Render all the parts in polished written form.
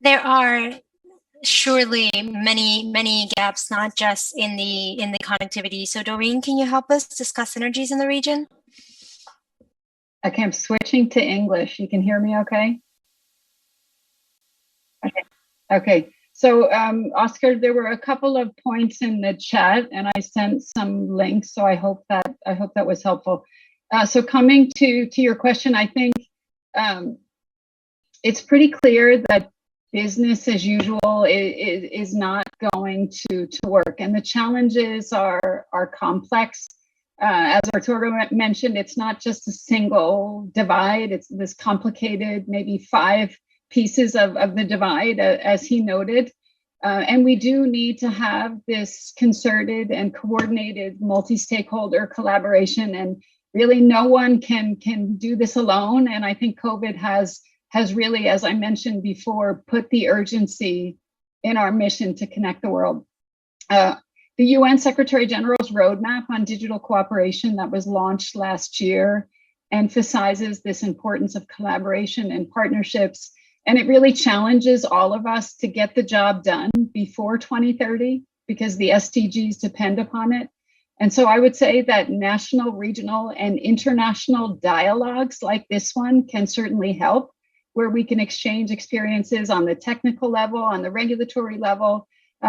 There are surely many gaps, not just in the connectivity. So Doreen, can you help us discuss synergies in the region? Okay, I'm switching to English. You can hear me okay? Okay. So Oscar, there were a couple of points in the chat and I sent some links. So I hope that was helpful. So coming to your question, I think it's pretty clear that business as usual is not going to work. And the challenges are complex. As Arturo mentioned, it's not just a single divide. It's this complicated, maybe 5 pieces of the divide, as he noted. And we do need to have this concerted and coordinated multi-stakeholder collaboration. And really no one can do this alone. And I think COVID has really, as I mentioned before, put the urgency in our mission to connect the world. The UN Secretary General's roadmap on digital cooperation that was launched last year emphasizes this importance of collaboration and partnerships. And it really challenges all of us to get the job done before 2030 because the SDGs depend upon it. And so I would say that national, regional, and international dialogues like this one can certainly help, where we can exchange experiences on the technical level, on the regulatory level.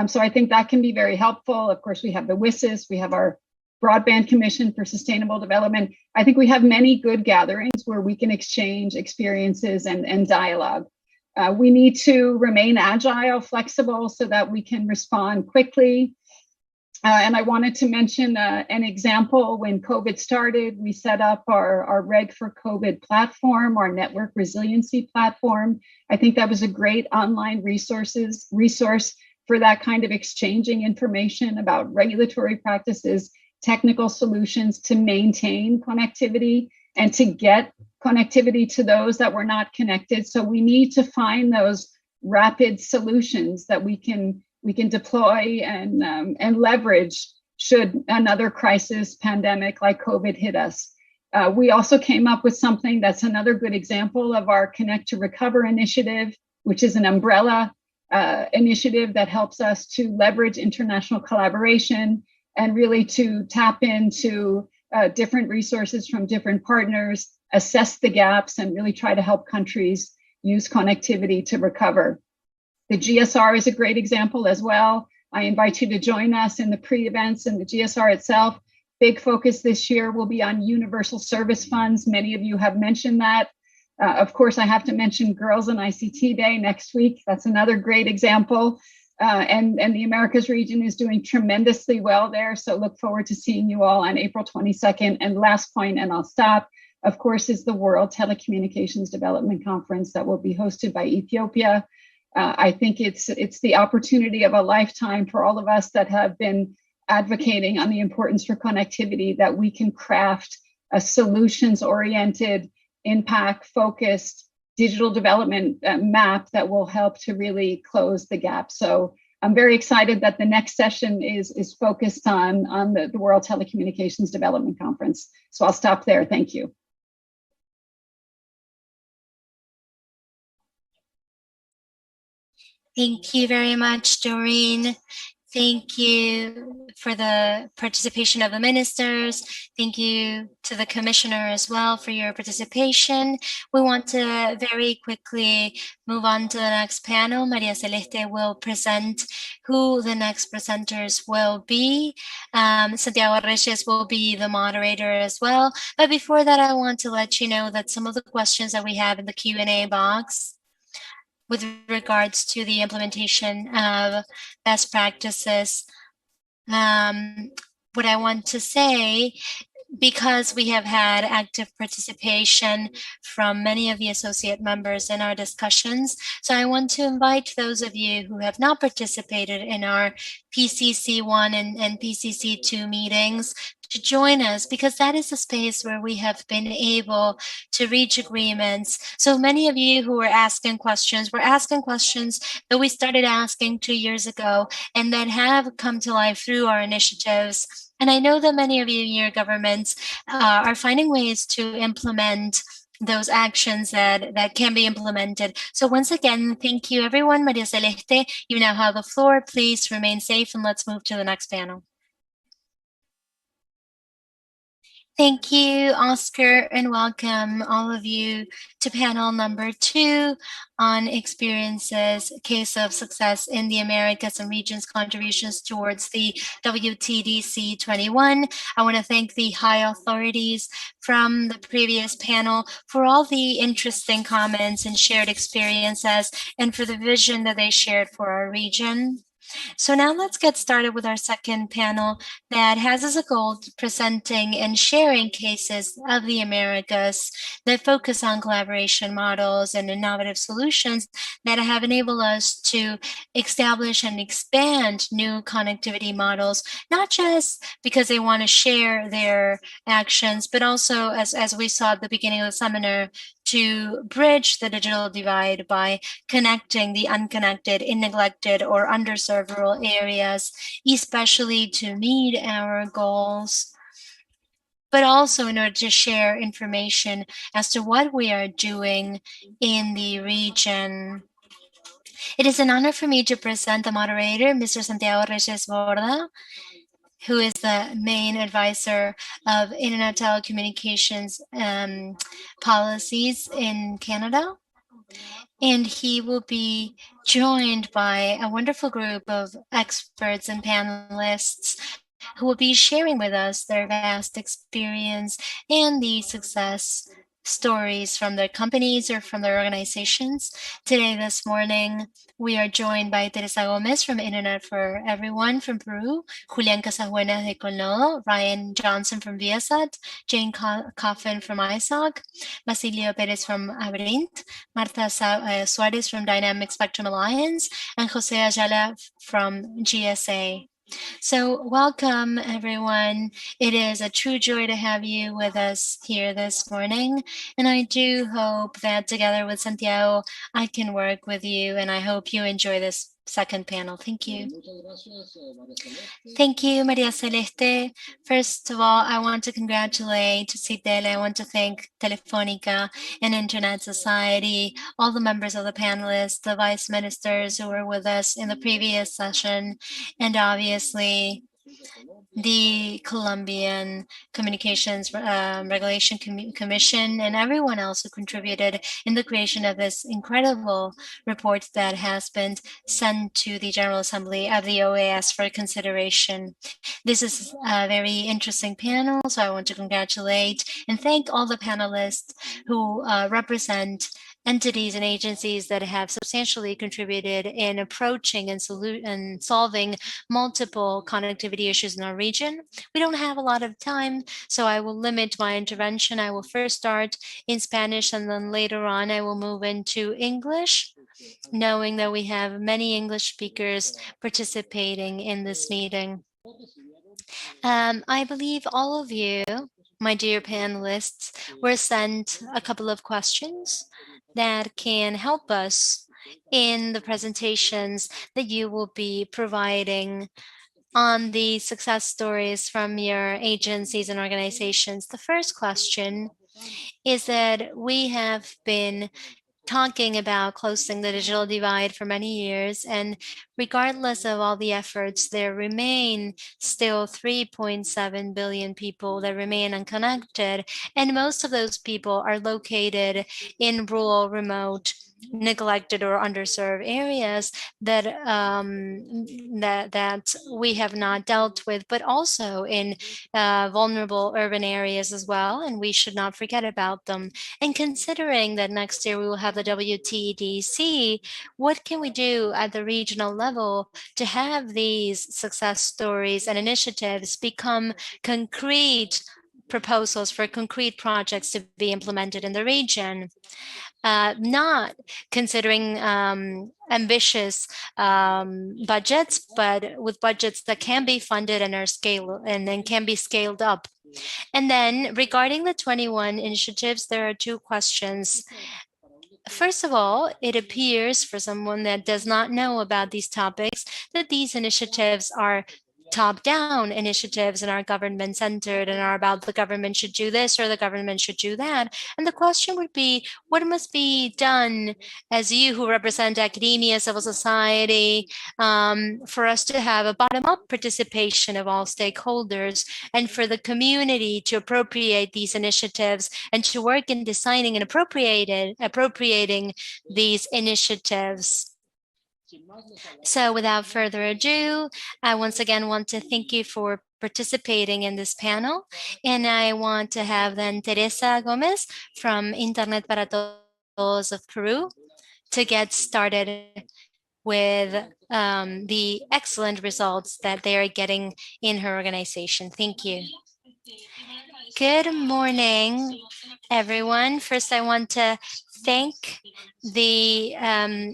So I think that can be very helpful. Of course, we have the WSIS, we have our Broadband Commission for Sustainable Development. I think we have many good gatherings where we can exchange experiences and dialogue. We need to remain agile, flexible, so that we can respond quickly. And I wanted to mention an example. When COVID started, we set up our Reg for COVID platform, our network resiliency platform. I think that was a great online resource for that kind of exchanging information about regulatory practices, technical solutions to maintain connectivity and to get connectivity to those that were not connected. So we need to find those rapid solutions that we can deploy and leverage should another crisis, pandemic like COVID hit us. We also came up with something that's another good example of our Connect to Recover initiative, which is an umbrella initiative that helps us to leverage international collaboration and really to tap into different resources from different partners, assess the gaps, and really try to help countries use connectivity to recover. The GSR is a great example as well. I invite you to join us in the pre-events and the GSR itself. Big focus this year will be on universal service funds. Many of you have mentioned that. Of course, I have to mention Girls in ICT Day next week. That's another great example. And the Americas region is doing tremendously well there. So look forward to seeing you all on April 22nd. And last point, and I'll stop, of course, is the World Telecommunications Development Conference that will be hosted by Ethiopia. I think it's the opportunity of a lifetime for all of us that have been advocating on the importance for connectivity, that we can craft a solutions-oriented, impact-focused digital development map that will help to really close the gap. So I'm very excited that the next session is focused on the World Telecommunications Development Conference. So I'll stop there. Thank you. Thank you very much, Doreen. Thank you for the participation of the ministers. Thank you to the commissioner as well for your participation. We want to very quickly move on to the next panel. Maria Celeste will present who the next presenters will be. Santiago Reyes will be the moderator as well. But before that, I want to let you know that some of the questions that we have in the Q&A box with regards to the implementation of best practices. What I want to say, because we have had active participation from many of the associate members in our discussions, so I want to invite those of you who have not participated in our PCC1 and PCC2 meetings to join us, because that is a space where we have been able to reach agreements. So many of you who were asking questions that we started asking 2 years ago and that have come to life through our initiatives. And I know that many of you in your governments are finding ways to implement those actions that can be implemented. So once again, thank you everyone. Maria Celeste, you now have the floor. Please remain safe and let's move to the next panel. Thank you, Oscar, and welcome all of you to panel number 2 on experiences, case of success in the Americas and regions, contributions towards the WTDC 21. I want to thank the high authorities from the previous panel for all the interesting comments and shared experiences and for the vision that they shared for our region. So now let's get started with our second panel that has as a goal presenting and sharing cases of the Americas that focus on collaboration models and innovative solutions that have enabled us to establish and expand new connectivity models, not just because they want to share their actions, but also as we saw at the beginning of the seminar, to bridge the digital divide by connecting the unconnected, in neglected, or underserved rural areas, especially to meet our goals, but also in order to share information as to what we are doing in the region. It is an honor for me to present the moderator, Mr. Santiago Reyes Borda, who is the main advisor of Internet Telecommunications policies in Canada. And he will be joined by a wonderful group of experts and panelists who will be sharing with us their vast experience and the success stories from their companies or from their organizations. Today, this morning, we are joined by Teresa Gomez from Internet for Everyone from Peru, Julian Casabuenas de Colnodo, Ryan Johnson from Viasat, Jane Coffin from ISOC, Basilio Perez from Abreu, Marta Suarez from Dynamic Spectrum Alliance, and Jose Ayala from GSA. So welcome, everyone. It is a true joy to have you with us here this morning. And I do hope that together with Santiago, I can work with you, and I hope you enjoy this second panel. Thank you. Thank you, Maria Celeste. First of all, I want to congratulate CITEL. I want to thank Telefonica and Internet Society, all the members of the panelists, the vice ministers who were with us in the previous session, and obviously the Colombian Communications Regulation Commission, and everyone else who contributed in the creation of this incredible report that has been sent to the General Assembly of the OAS for consideration. This is a very interesting panel, so I want to congratulate and thank all the panelists who represent entities and agencies that have substantially contributed in approaching and solving multiple connectivity issues in our region. We don't have a lot of time, so I will limit my intervention. I will first start in Spanish, and then later on I will move into English, knowing that we have many English speakers participating in this meeting. I believe all of you, my dear panelists, were sent a couple of questions that can help us in the presentations that you will be providing on the success stories from your agencies and organizations. The first question is that we have been talking about closing the digital divide for many years, and regardless of all the efforts, there remain still 3.7 billion people that remain unconnected, and most of those people are located in rural, remote, neglected or underserved areas that that we have not dealt with, but also in vulnerable urban areas as well, and we should not forget about them. And considering that next year we will have the WTDC, what can we do at the regional level to have these success stories and initiatives become concrete proposals for concrete projects to be implemented in the region? Not considering ambitious budgets, but with budgets that can be funded and are scaled and then can be scaled up. And then regarding the 21 initiatives, there are two questions. First of all, it appears for someone that does not know about these topics that these initiatives are top-down initiatives and are government-centered and are about the government should do this or the government should do that. And the question would be, what must be done as you who represent academia, civil society, for us to have a bottom-up participation of all stakeholders and for the community to appropriate these initiatives and to work in designing and appropriating these initiatives. So without further ado, I once again want to thank you for participating in this panel. And I want to have then Teresa Gomez from Internet para Todos of Peru to get started with the excellent results that they are getting in her organization. Thank you. Good morning, everyone. First, I want to thank the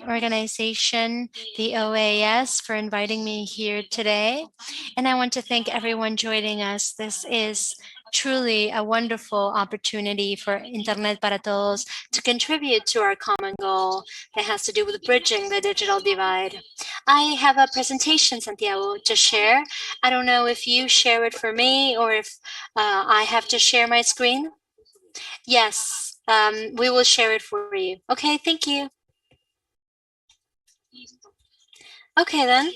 organization, the OAS, for inviting me here today. And I want to thank everyone joining us. This is truly a wonderful opportunity for Internet para Todos to contribute to our common goal that has to do with bridging the digital divide. I have a presentation, Santiago, to share. I don't know if you share it for me or if I have to share my screen. Yes, we will share it for you. Okay, thank you. Okay, then.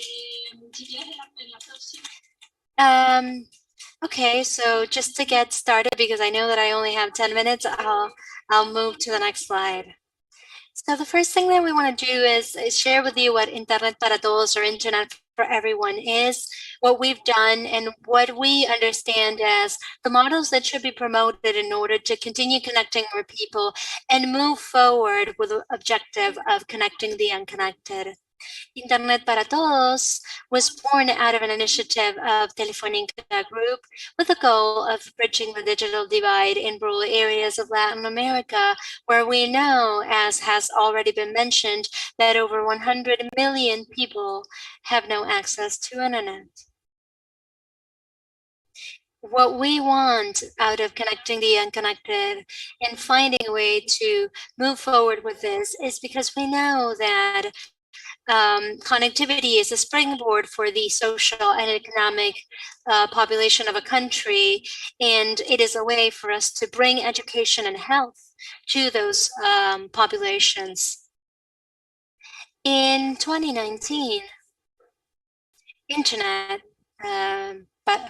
Okay, so just to get started, because I know that I only have 10 minutes, I'll move to the next slide. So the first thing that we want to do is share with you what Internet para Todos or Internet for Everyone is, what we've done, and what we understand as the models that should be promoted in order to continue connecting more people and move forward with the objective of connecting the unconnected. Internet para Todos was born out of an initiative of Telefonica Group with the goal of bridging the digital divide in rural areas of Latin America, where we know, as has already been mentioned, that over 100 million people have no access to internet. What we want out of connecting the unconnected and finding a way to move forward with this is because we know that connectivity is a springboard for the social and economic population of a country, and it is a way for us to bring education and health to those populations. In 2019, Internet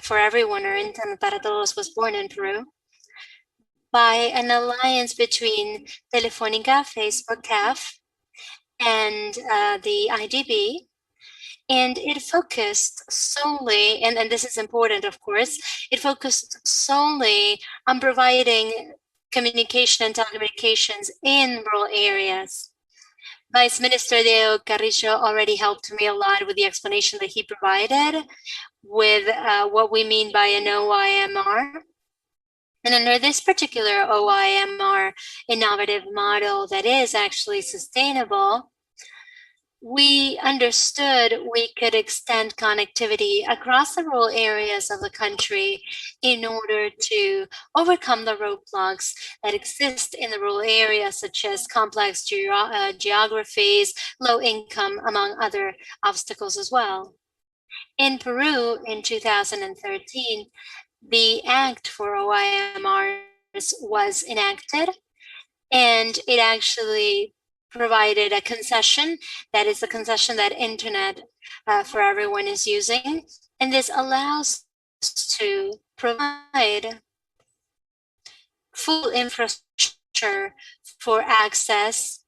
for Everyone, or Internet para Todos, was born in Peru by an alliance between Telefonica, Facebook, CAF, and the IDB, and it focused solely, and this is important, of course, it focused solely on providing communication and telecommunications in rural areas. Vice Minister Diego Carrillo already helped me a lot with the explanation that he provided with what we mean by an OIMR. And under this particular OIMR innovative model that is actually sustainable, we understood we could extend connectivity across the rural areas of the country in order to overcome the roadblocks that exist in the rural areas, such as complex geographies, low income, among other obstacles as well. In Peru, in 2013, the Act for OIMRs was enacted, and it actually provided a concession that is the concession that Internet for Everyone is using. And this allows us to provide full infrastructure for access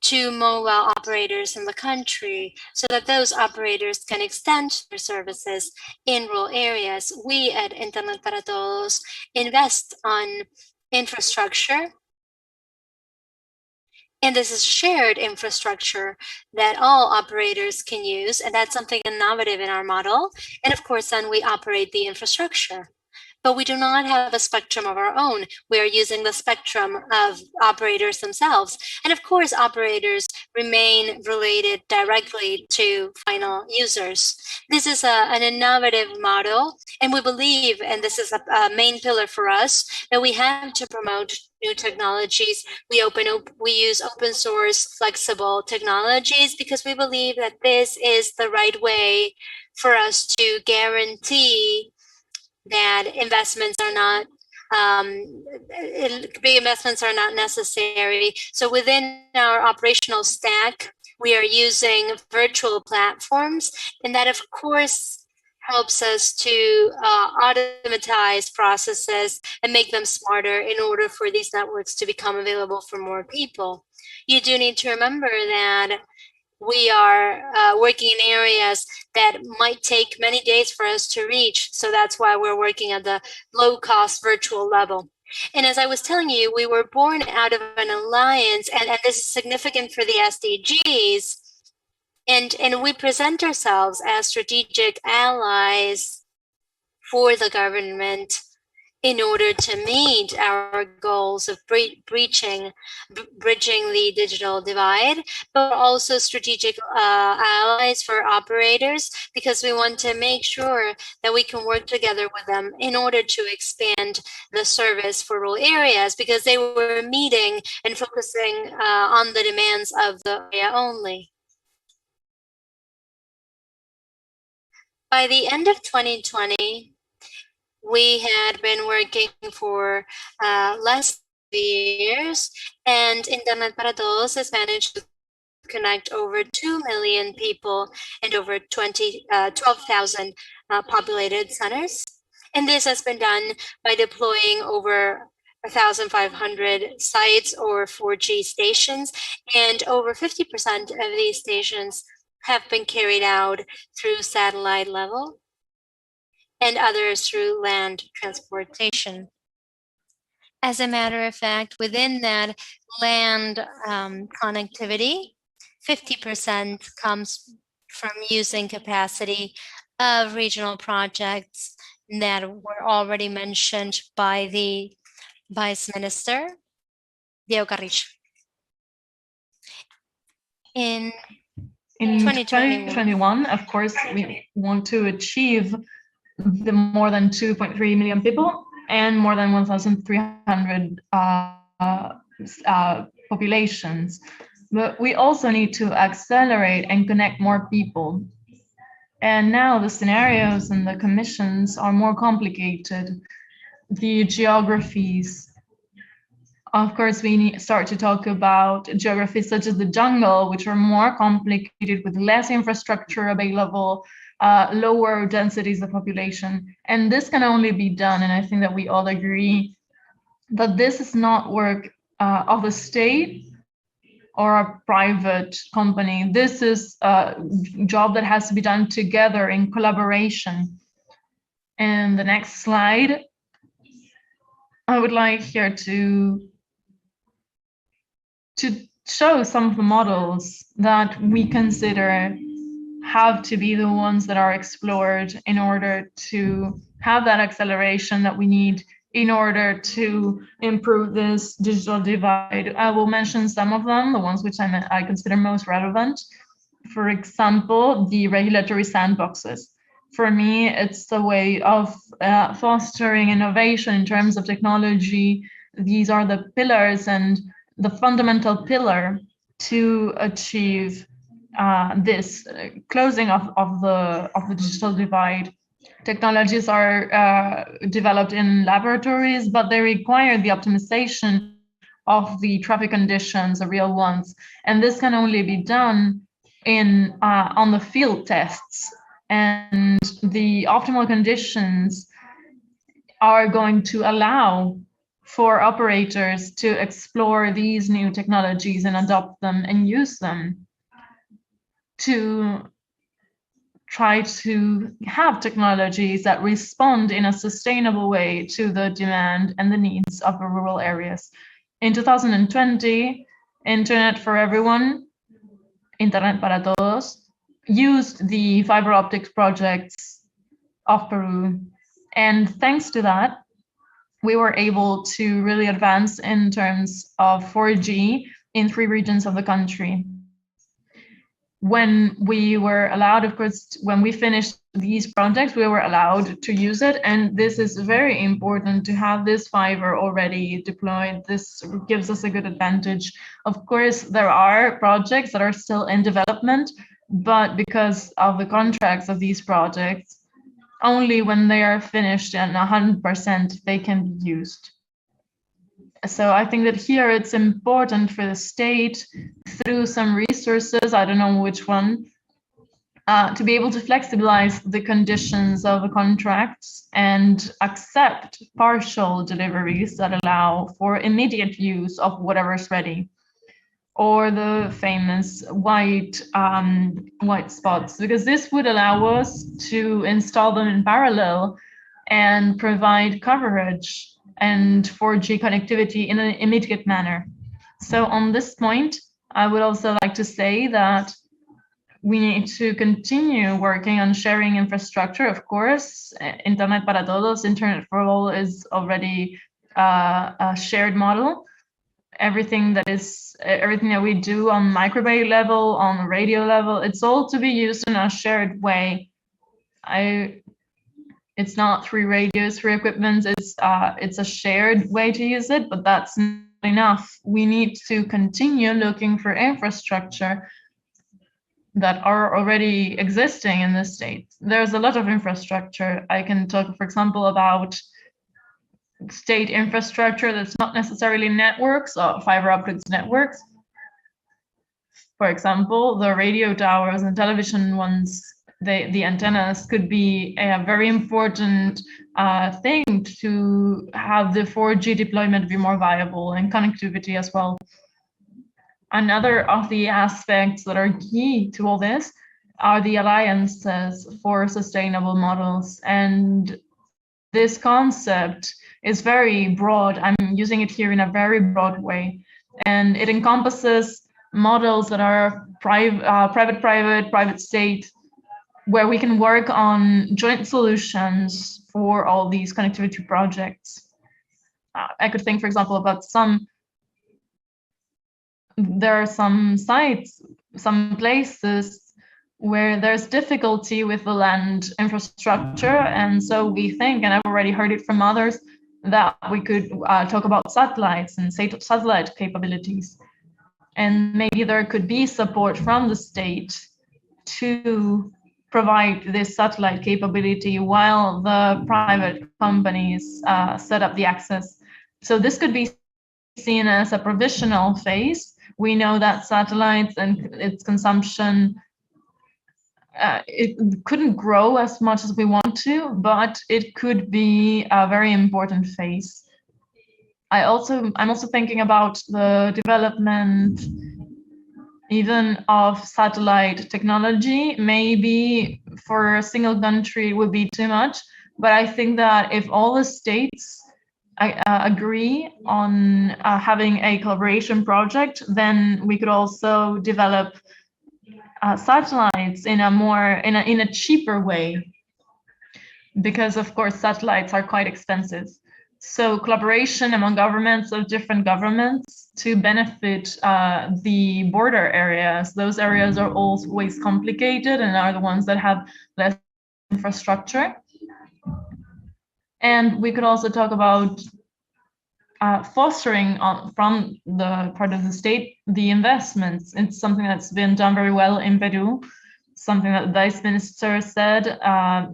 to mobile operators in the country so that those operators can extend their services in rural areas. We at Internet para Todos invest on infrastructure, and this is shared infrastructure that all operators can use, and that's something innovative in our model. And of course, then we operate the infrastructure. But we do not have a spectrum of our own. We are using the spectrum of operators themselves. And of course, operators remain related directly to final users. This is an innovative model, and we believe, and this is a main pillar for us, that we have to promote new technologies. We use open source, flexible technologies because we believe that this is the right way for us to guarantee that investments are not big investments are not necessary. So within our operational stack, we are using virtual platforms, and that of course helps us to automatize processes and make them smarter in order for these networks to become available for more people. You do need to remember that we are working in areas that might take many days for us to reach. So that's why we're working at the low-cost virtual level. And as I was telling you, we were born out of an alliance, and this is significant for the SDGs. And we present ourselves as strategic allies for the government in order to meet our goals of bridging the digital divide, but also strategic allies for operators, because we want to make sure that we can work together with them in order to expand the service for rural areas, because they were meeting and focusing on the demands of the area only. By the end of 2020, we had been working for less years, and Internet para Todos has managed to connect over 2 million people and over 12,000 populated centers. And this has been done by deploying over 1,500 sites or 4G stations, and over 50% of these stations have been carried out through satellite level, and others through land transportation. As a matter of fact, within that land connectivity, 50% comes from using capacity of regional projects that were already mentioned by the Vice Minister, Diego Carrillo. In 2021, of course, we want to achieve the more than 2.3 million people and more than 1,300 populations. But we also need to accelerate and connect more people. And now the scenarios and the commissions are more complicated. The geographies, of course, we start to talk about geographies such as the jungle, which are more complicated with less infrastructure available, lower densities of population. And this can only be done, and I think that we all agree that this is not work of the state or a private company. This is a job that has to be done together in collaboration. And the next slide, I would like here to show some of the models that we consider have to be the ones that are explored in order to have that acceleration that we need in order to improve this digital divide. I will mention some of them, the ones which I consider most relevant. For example, the regulatory sandboxes. For me, it's a way of fostering innovation in terms of technology. These are the pillars and the fundamental pillar to achieve this closing of the digital divide. Technologies are developed in laboratories, but they require the optimization of the traffic conditions, the real ones, and this can only be done in on the field tests. And the optimal conditions are going to allow for operators to explore these new technologies and adopt them and use them to try to have technologies that respond in a sustainable way to the demand and the needs of the rural areas. In 2020, Internet for Everyone, Internet para Todos, used the fiber optics projects of Peru. And thanks to that, we were able to really advance in terms of 4G in 3 regions of the country. When we were allowed, of course, when we finished these projects, we were allowed to use it. And this is very important to have this fiber already deployed. This gives us a good advantage. Of course, there are projects that are still in development, but because of the contracts of these projects, only when they are finished and 100% they can be used. So I think that here it's important for the state, through some resources, I don't know which one, to be able to flexibilize the conditions of the contracts and accept partial deliveries that allow for immediate use of whatever's ready, or the famous white spots, because this would allow us to install them in parallel and provide coverage and 4G connectivity in an immediate manner. So on this point, I would also like to say that we need to continue working on sharing infrastructure. Of course, Internet para todos, Internet for all is already a shared model. Everything that we do on microwave level, on radio level, it's all to be used in a shared way. It's not 3 radios, 3 equipments, it's a shared way to use it, but that's not enough. We need to continue looking for infrastructure that are already existing in the state. There's a lot of infrastructure. I can talk, for example, about state infrastructure that's not necessarily networks or fiber optics networks. For example, the radio towers and television ones, the antennas could be a very important thing to have the 4G deployment be more viable, and connectivity as well. Another of the aspects that are key to all this are the alliances for sustainable models. And this concept is very broad. I'm using it here in a very broad way. And it encompasses models that are private state, where we can work on joint solutions for all these connectivity projects. I could think, for example, about there are some sites, some places where there's difficulty with the land infrastructure. And so we think, and I've already heard it from others, that we could talk about satellites and satellite capabilities. And maybe there could be support from the state to provide this satellite capability while the private companies set up the access. So this could be seen as a provisional phase. We know that satellites and its consumption, it couldn't grow as much as we want to, but it could be a very important phase. I'm also thinking about the development even of satellite technology. Maybe for a single country it would be too much, but I think that if all the states agree on having a collaboration project, then we could also develop satellites in a cheaper way, because of course satellites are quite expensive. So collaboration among governments of different governments to benefit the border areas. Those areas are always complicated and are the ones that have less infrastructure. And we could also talk about fostering from the part of the state the investments. It's something that's been done very well in Peru. Something that the Vice Minister said.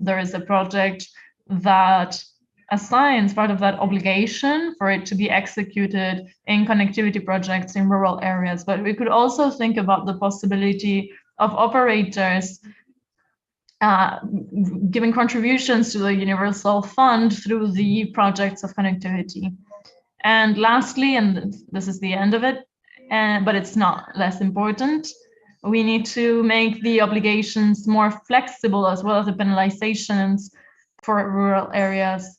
There is a project that assigns part of that obligation for it to be executed in connectivity projects in rural areas. But we could also think about the possibility of operators giving contributions to the Universal Fund through the projects of connectivity. And lastly, and this is the end of it, but it's not less important, we need to make the obligations more flexible, as well as the penalizations for rural areas.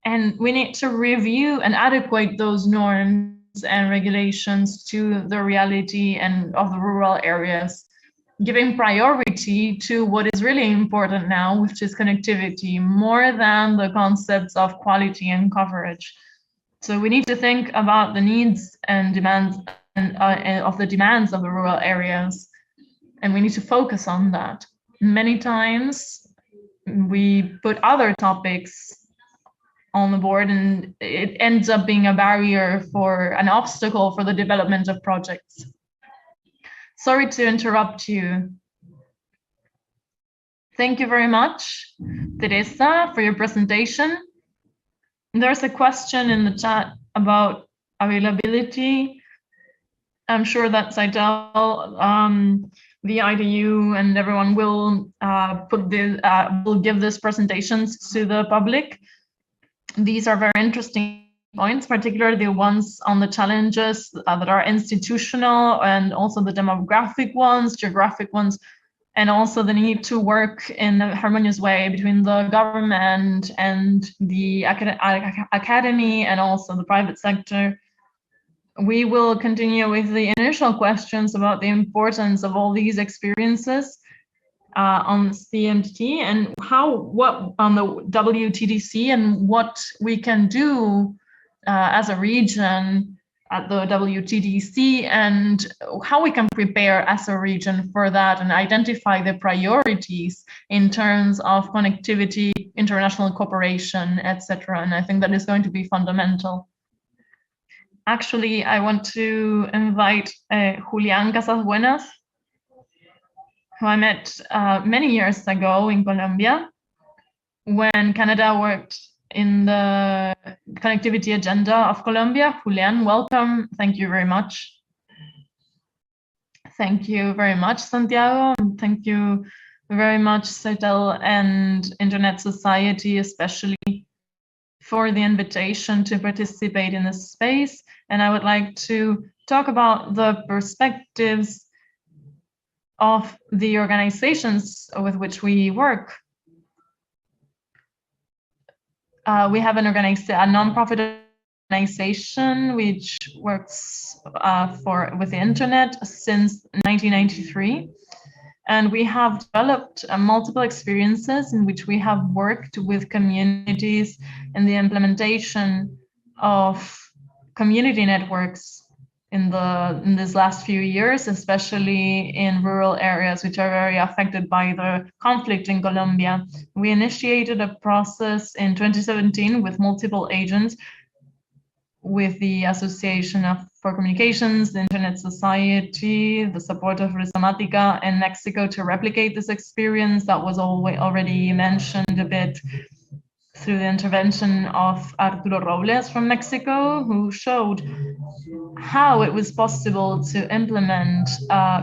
And we need to review and adequate those norms and regulations to the reality and of the rural areas, giving priority to what is really important now, which is connectivity, more than the concepts of quality and coverage. So we need to think about the needs and demands of the demands of the rural areas, and we need to focus on that. Many times we put other topics on the board, and it ends up being a barrier for an obstacle for the development of projects. Sorry to interrupt you. Thank you very much, Teresa, for your presentation. There's a question in the chat about availability. I'm sure that CITEL, the IDU, and everyone will will give these presentations to the public. These are very interesting points, particularly the ones on the challenges that are institutional, and also the demographic ones, geographic ones, and also the need to work in a harmonious way between the government and the academy and also the private sector. We will continue with the initial questions about the importance of all these experiences on CMT and what on the WTDC, and what we can do as a region at the WTDC, and how we can prepare as a region for that and identify the priorities in terms of connectivity, international cooperation, etc. And I think that is going to be fundamental. Actually, I want to invite Julián Casasbuenas, who I met many years ago in Colombia when Canada worked in the connectivity agenda of Colombia. Julián, welcome. Thank you very much. Thank you very much, Santiago. Thank you very much, CITEL and Internet Society, especially for the invitation to participate in this space. And I would like to talk about the perspectives of the organizations with which we work. We have a non-profit organization which works with the internet since 1993. And we have developed multiple experiences in which we have worked with communities in the implementation of community networks in these last few years, especially in rural areas which are very affected by the conflict in Colombia. We initiated a process in 2017 with multiple agents, with the Association for Communications, the Internet Society, the support of Telefonica in Mexico, to replicate this experience that was already mentioned a bit through the intervention of Arturo Robles from Mexico, who showed how it was possible to implement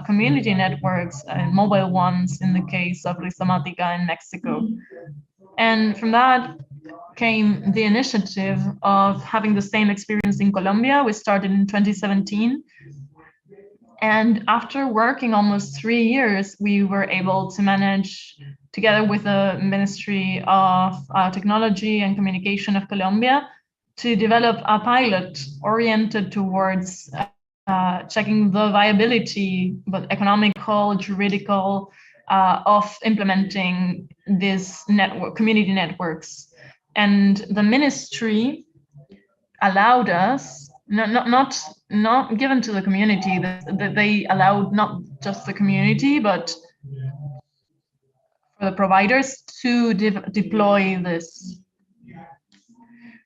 community networks, mobile ones in the case of Telefonica in Mexico. And from that came the initiative of having the same experience in Colombia. We started in 2017. And after working almost 3 years, we were able to manage, together with the Ministry of Technology and Communication of Colombia, to develop a pilot oriented towards checking the viability, but economical, juridical, of implementing this community networks. And the ministry allowed us, not given to the community, that they allowed not just the community, but for the providers to deploy this.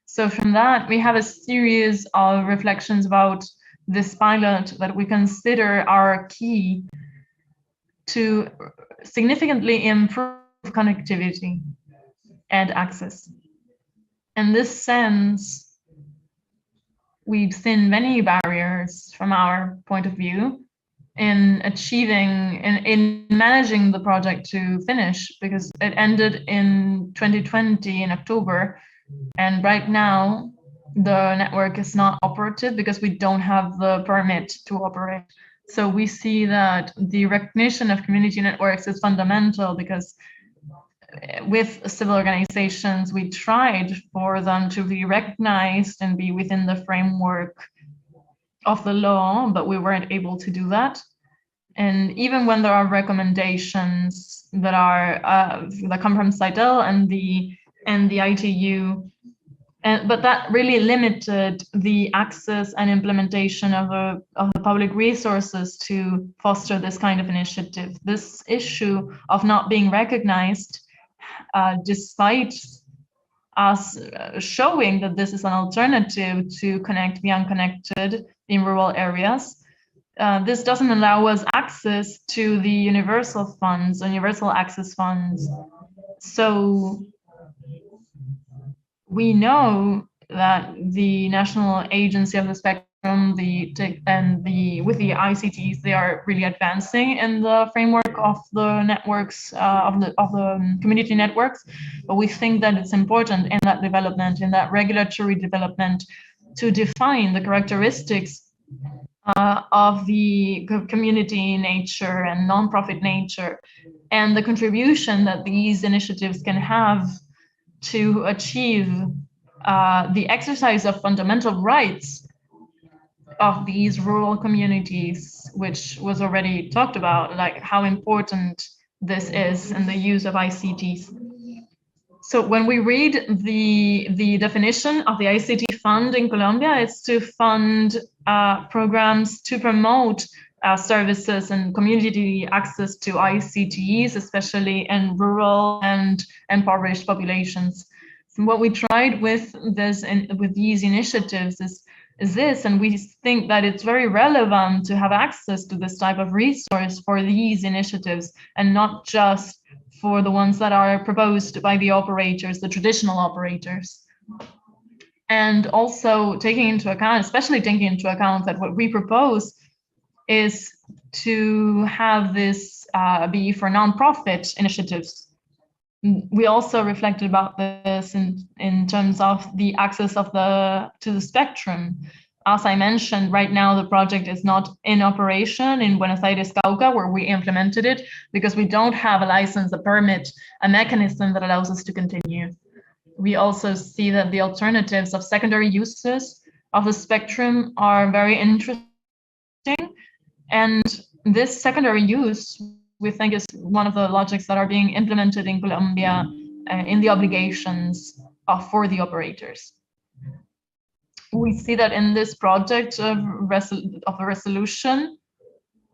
So from that, we have a series of reflections about this pilot that we consider are key to significantly improve connectivity and access. In this sense, we've seen many barriers from our point of view in managing the project to finish, because it ended in 2020 in October, and right now the network is not operative because we don't have the permit to operate. So we see that the recognition of community networks is fundamental, because with civil organizations, we tried for them to be recognized and be within the framework of the law, but we weren't able to do that. And even when there are recommendations that come from CITEL and the ITU, but that really limited the access and implementation of the public resources to foster this kind of initiative. This issue of not being recognized, despite us showing that this is an alternative to connect the unconnected in rural areas, this doesn't allow us access to the universal funds, universal access funds. So we know that the National Agency of the Spectrum, with the ICTs, they are really advancing in the framework of the networks, of the community networks. But we think that it's important in that development, in that regulatory development, to define the characteristics of the community nature and nonprofit nature, and the contribution that these initiatives can have to achieve the exercise of fundamental rights of these rural communities, which was already talked about, like how important this is in the use of ICTs. So when we read the definition of the ICT fund in Colombia, it's to fund programs to promote services and community access to ICTs, especially in rural and impoverished populations. So what we tried with this and with these initiatives is this, and we think that it's very relevant to have access to this type of resource for these initiatives, and not just for the ones that are proposed by the operators, the traditional operators. And also taking into account, especially taking into account that what we propose is to have this be for nonprofit initiatives. We also reflected about this in terms of the access of to the spectrum. As I mentioned, right now the project is not in operation in Buenos Aires, Cauca, where we implemented it, because we don't have a license, a permit, a mechanism that allows us to continue. We also see that the alternatives of secondary uses of the spectrum are very interesting. And this secondary use, we think, is one of the logics that are being implemented in Colombia in the obligations for the operators. We see that in this project of a resolution,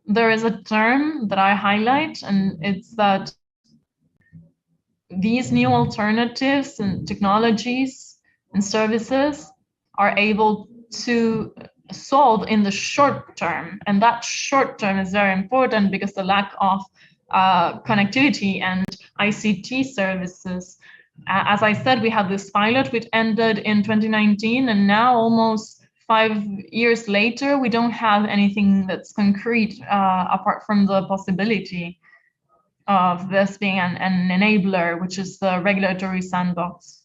there is a term that I highlight, and it's that these new alternatives and technologies and services are able to solve in the short term. And that short term is very important because the lack of connectivity and ICT services. As I said, we had this pilot which ended in 2019, and now almost 5 years later, we don't have anything that's concrete apart from the possibility of this being an enabler, which is the regulatory sandbox.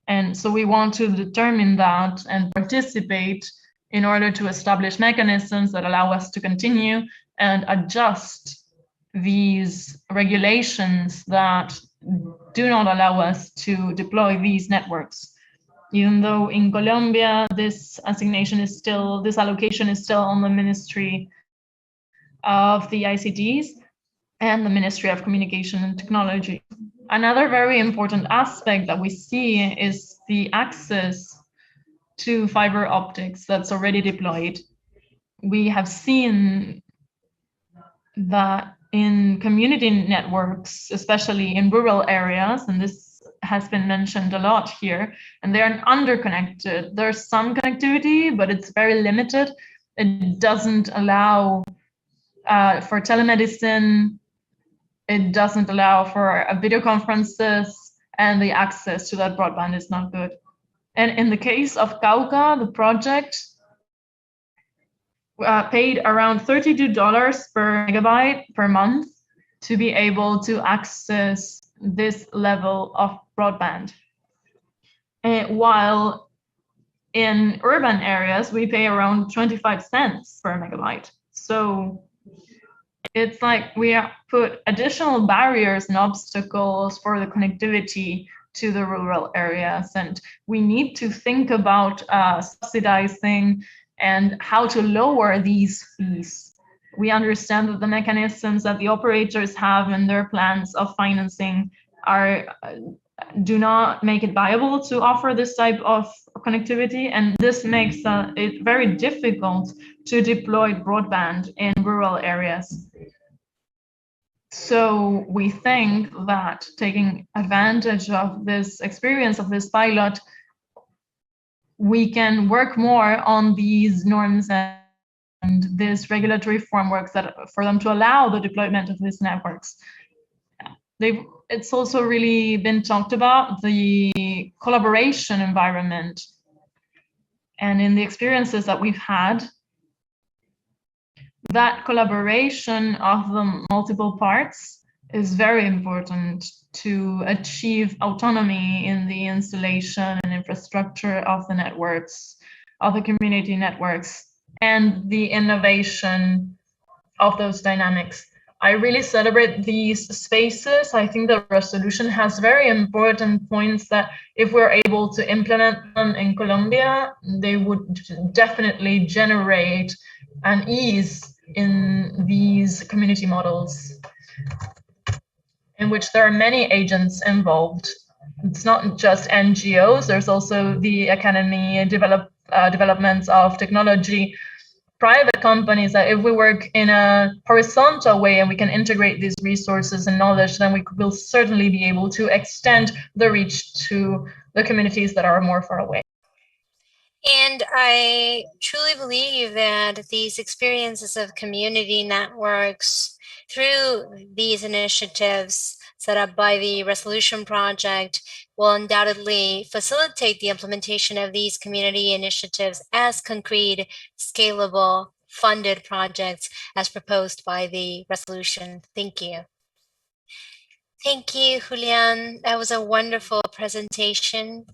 And so we want to determine that and participate in order to establish mechanisms that allow us to continue and adjust these regulations that do not allow us to deploy these networks. Even though in Colombia, this allocation is still on the Ministry of the ICTs and the Ministry of Communication and Technology. Another very important aspect that we see is the access to fiber optics that's already deployed. We have seen that in community networks, especially in rural areas, and this has been mentioned a lot here, and they're underconnected. There's some connectivity, but it's very limited. It doesn't allow for telemedicine. It doesn't allow for video conferences, and the access to that broadband is not good. And in the case of Cauca, the project paid around $32 per megabyte per month to be able to access this level of broadband. While in urban areas, we pay around 25 cents per megabyte. So it's like we have put additional barriers and obstacles for the connectivity to the rural areas. And we need to think about subsidizing and how to lower these fees. We understand that the mechanisms that the operators have in their plans of financing do not make it viable to offer this type of connectivity, and this makes it very difficult to deploy broadband in rural areas. So we think that taking advantage of this experience of this pilot, we can work more on these norms and this regulatory frameworks that for them to allow the deployment of these networks. It's also really been talked about, the collaboration environment. And in the experiences that we've had, that collaboration of the multiple parts is very important to achieve autonomy in the installation and infrastructure of the networks, of the community networks, and the innovation of those dynamics. I really celebrate these spaces. I think the resolution has very important points that if we're able to implement them in Colombia, they would definitely generate an ease in these community models in which there are many agents involved. It's not just NGOs, there's also the academy, developments of technology, private companies, that if we work in a horizontal way and we can integrate these resources and knowledge, then we will certainly be able to extend the reach to the communities that are more far away. And I truly believe that these experiences of community networks through these initiatives set up by the Resolution Project will undoubtedly facilitate the implementation of these community initiatives as concrete, scalable, funded projects as proposed by the resolution. Thank you. Thank you, Julian. That was a wonderful presentation.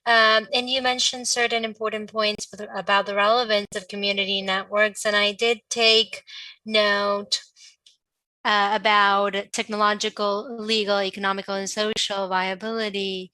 And you mentioned certain important points about the relevance of community networks, and I did take note about technological, legal, economical, and social viability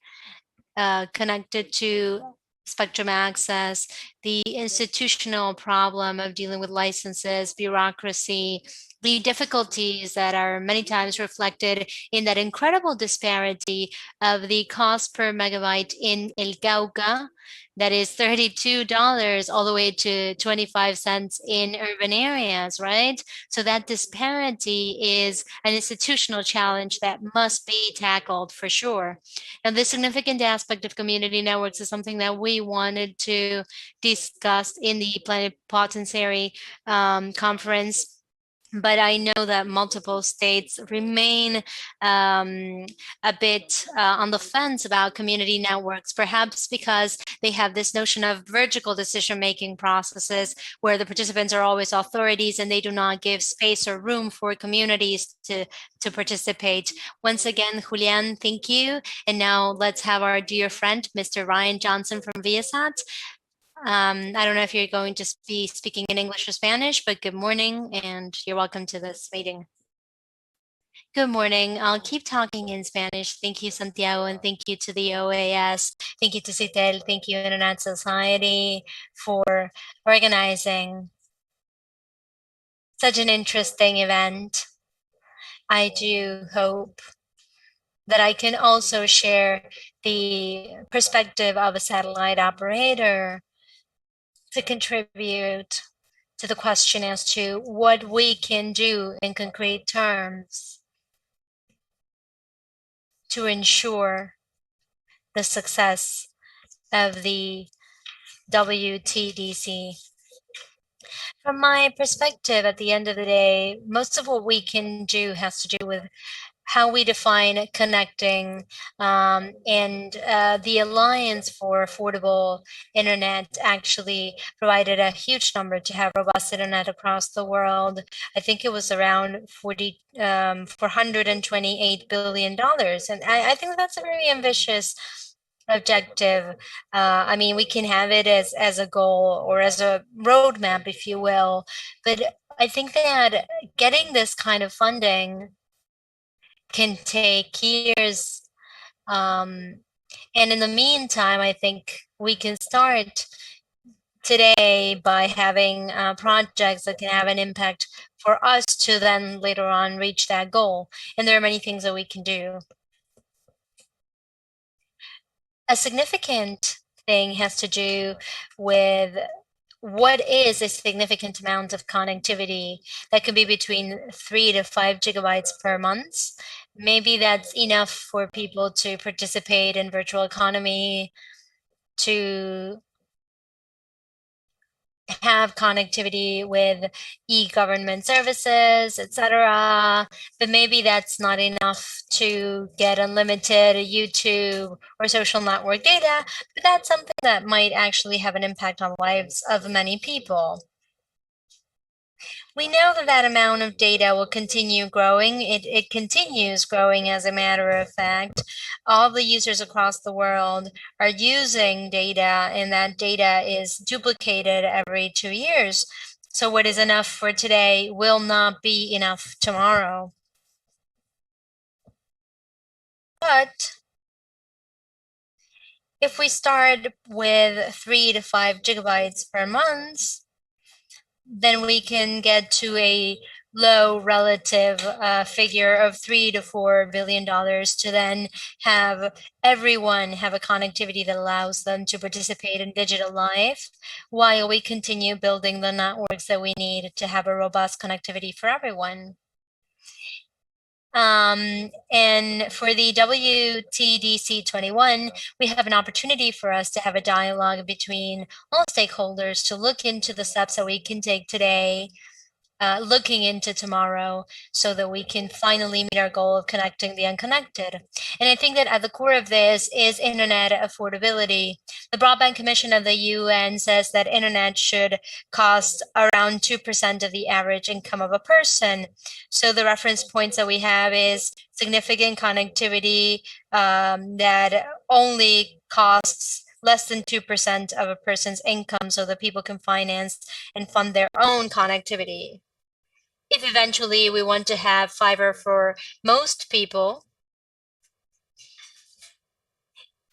connected to spectrum access, the institutional problem of dealing with licenses, bureaucracy, the difficulties that are many times reflected in that incredible disparity of the cost per megabyte in El Cauca, that is $32 all the way to 25 cents in urban areas, right? So that disparity is an institutional challenge that must be tackled for sure. And the significant aspect of community networks is something that we wanted to discuss in the plenipotentiary conference. But I know that multiple states remain a bit on the fence about community networks, perhaps because they have this notion of vertical decision-making processes where the participants are always authorities and they do not give space or room for communities to participate. Once again, Julian, thank you. And now let's have our dear friend, Mr. Ryan Johnson from Viasat. I don't know if you're going to be speaking in English or Spanish, but good morning and you're welcome to this meeting. Good morning. I'll keep talking in Spanish. Thank you, Santiago, and thank you to the OAS. Thank you to CITEL. Thank you, Internet Society, for organizing such an interesting event. I do hope that I can also share the perspective of a satellite operator to contribute to the question as to what we can do in concrete terms to ensure the success of the WTDC. From my perspective, at the end of the day, most of what we can do has to do with how we define connecting, and the Alliance for Affordable Internet actually provided a huge number to have robust internet across the world. I think it was around $428 billion. And I think that's a very ambitious objective. I mean, we can have it as a goal or as a roadmap, if you will, but I think that getting this kind of funding can take years. And in the meantime, I think we can start today by having projects that can have an impact for us to then later on reach that goal. And there are many things that we can do. A significant thing has to do with what is a significant amount of connectivity that could be between 3 to 5 gigabytes per month. Maybe that's enough for people to participate in virtual economy, to have connectivity with e-government services, etc. But maybe that's not enough to get unlimited YouTube or social network data, but that's something that might actually have an impact on the lives of many people. We know that that amount of data will continue growing. It continues growing, as a matter of fact. All the users across the world are using data, and that data is duplicated every 2 years. So what is enough for today will not be enough tomorrow. But if we start with 3 to 5 gigabytes per month, then we can get to a low relative figure of $3 to $4 billion to then have everyone have a connectivity that allows them to participate in digital life while we continue building the networks that we need to have a robust connectivity for everyone. And for the WTDC 21, we have an opportunity for us to have a dialogue between all stakeholders to look into the steps that we can take today, looking into tomorrow, so that we can finally meet our goal of connecting the unconnected. And I think that at the core of this is internet affordability. The Broadband Commission of the UN says that internet should cost around 2% of the average income of a person. So the reference points that we have is significant connectivity that only costs less than 2% of a person's income, so that people can finance and fund their own connectivity. If eventually we want to have fiber for most people,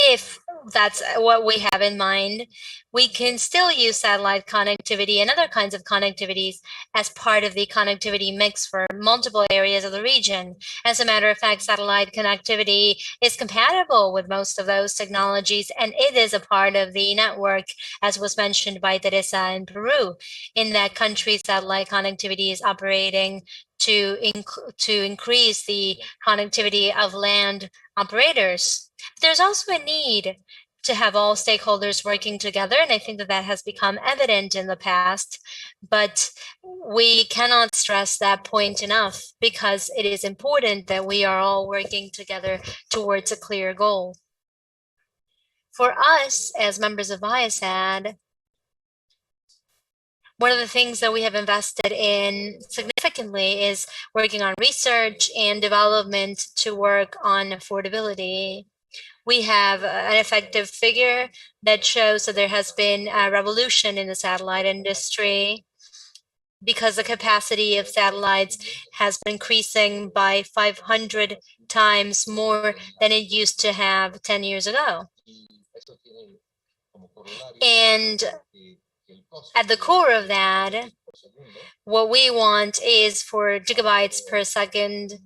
if that's what we have in mind, we can still use satellite connectivity and other kinds of connectivities as part of the connectivity mix for multiple areas of the region. As a matter of fact, satellite connectivity is compatible with most of those technologies, and it is a part of the network, as was mentioned by Teresa in Peru. In that country, satellite connectivity is operating to increase the connectivity of land operators. There's also a need to have all stakeholders working together, and I think that that has become evident in the past, but we cannot stress that point enough, because it is important that we are all working together towards a clear goal. For us, as members of IASAD, one of the things that we have invested in significantly is working on research and development to work on affordability. We have an effective figure that shows that there has been a revolution in the satellite industry, because the capacity of satellites has been increasing by 500 times more than it used to have 10 years ago. And at the core of that, what we want is for gigabytes per second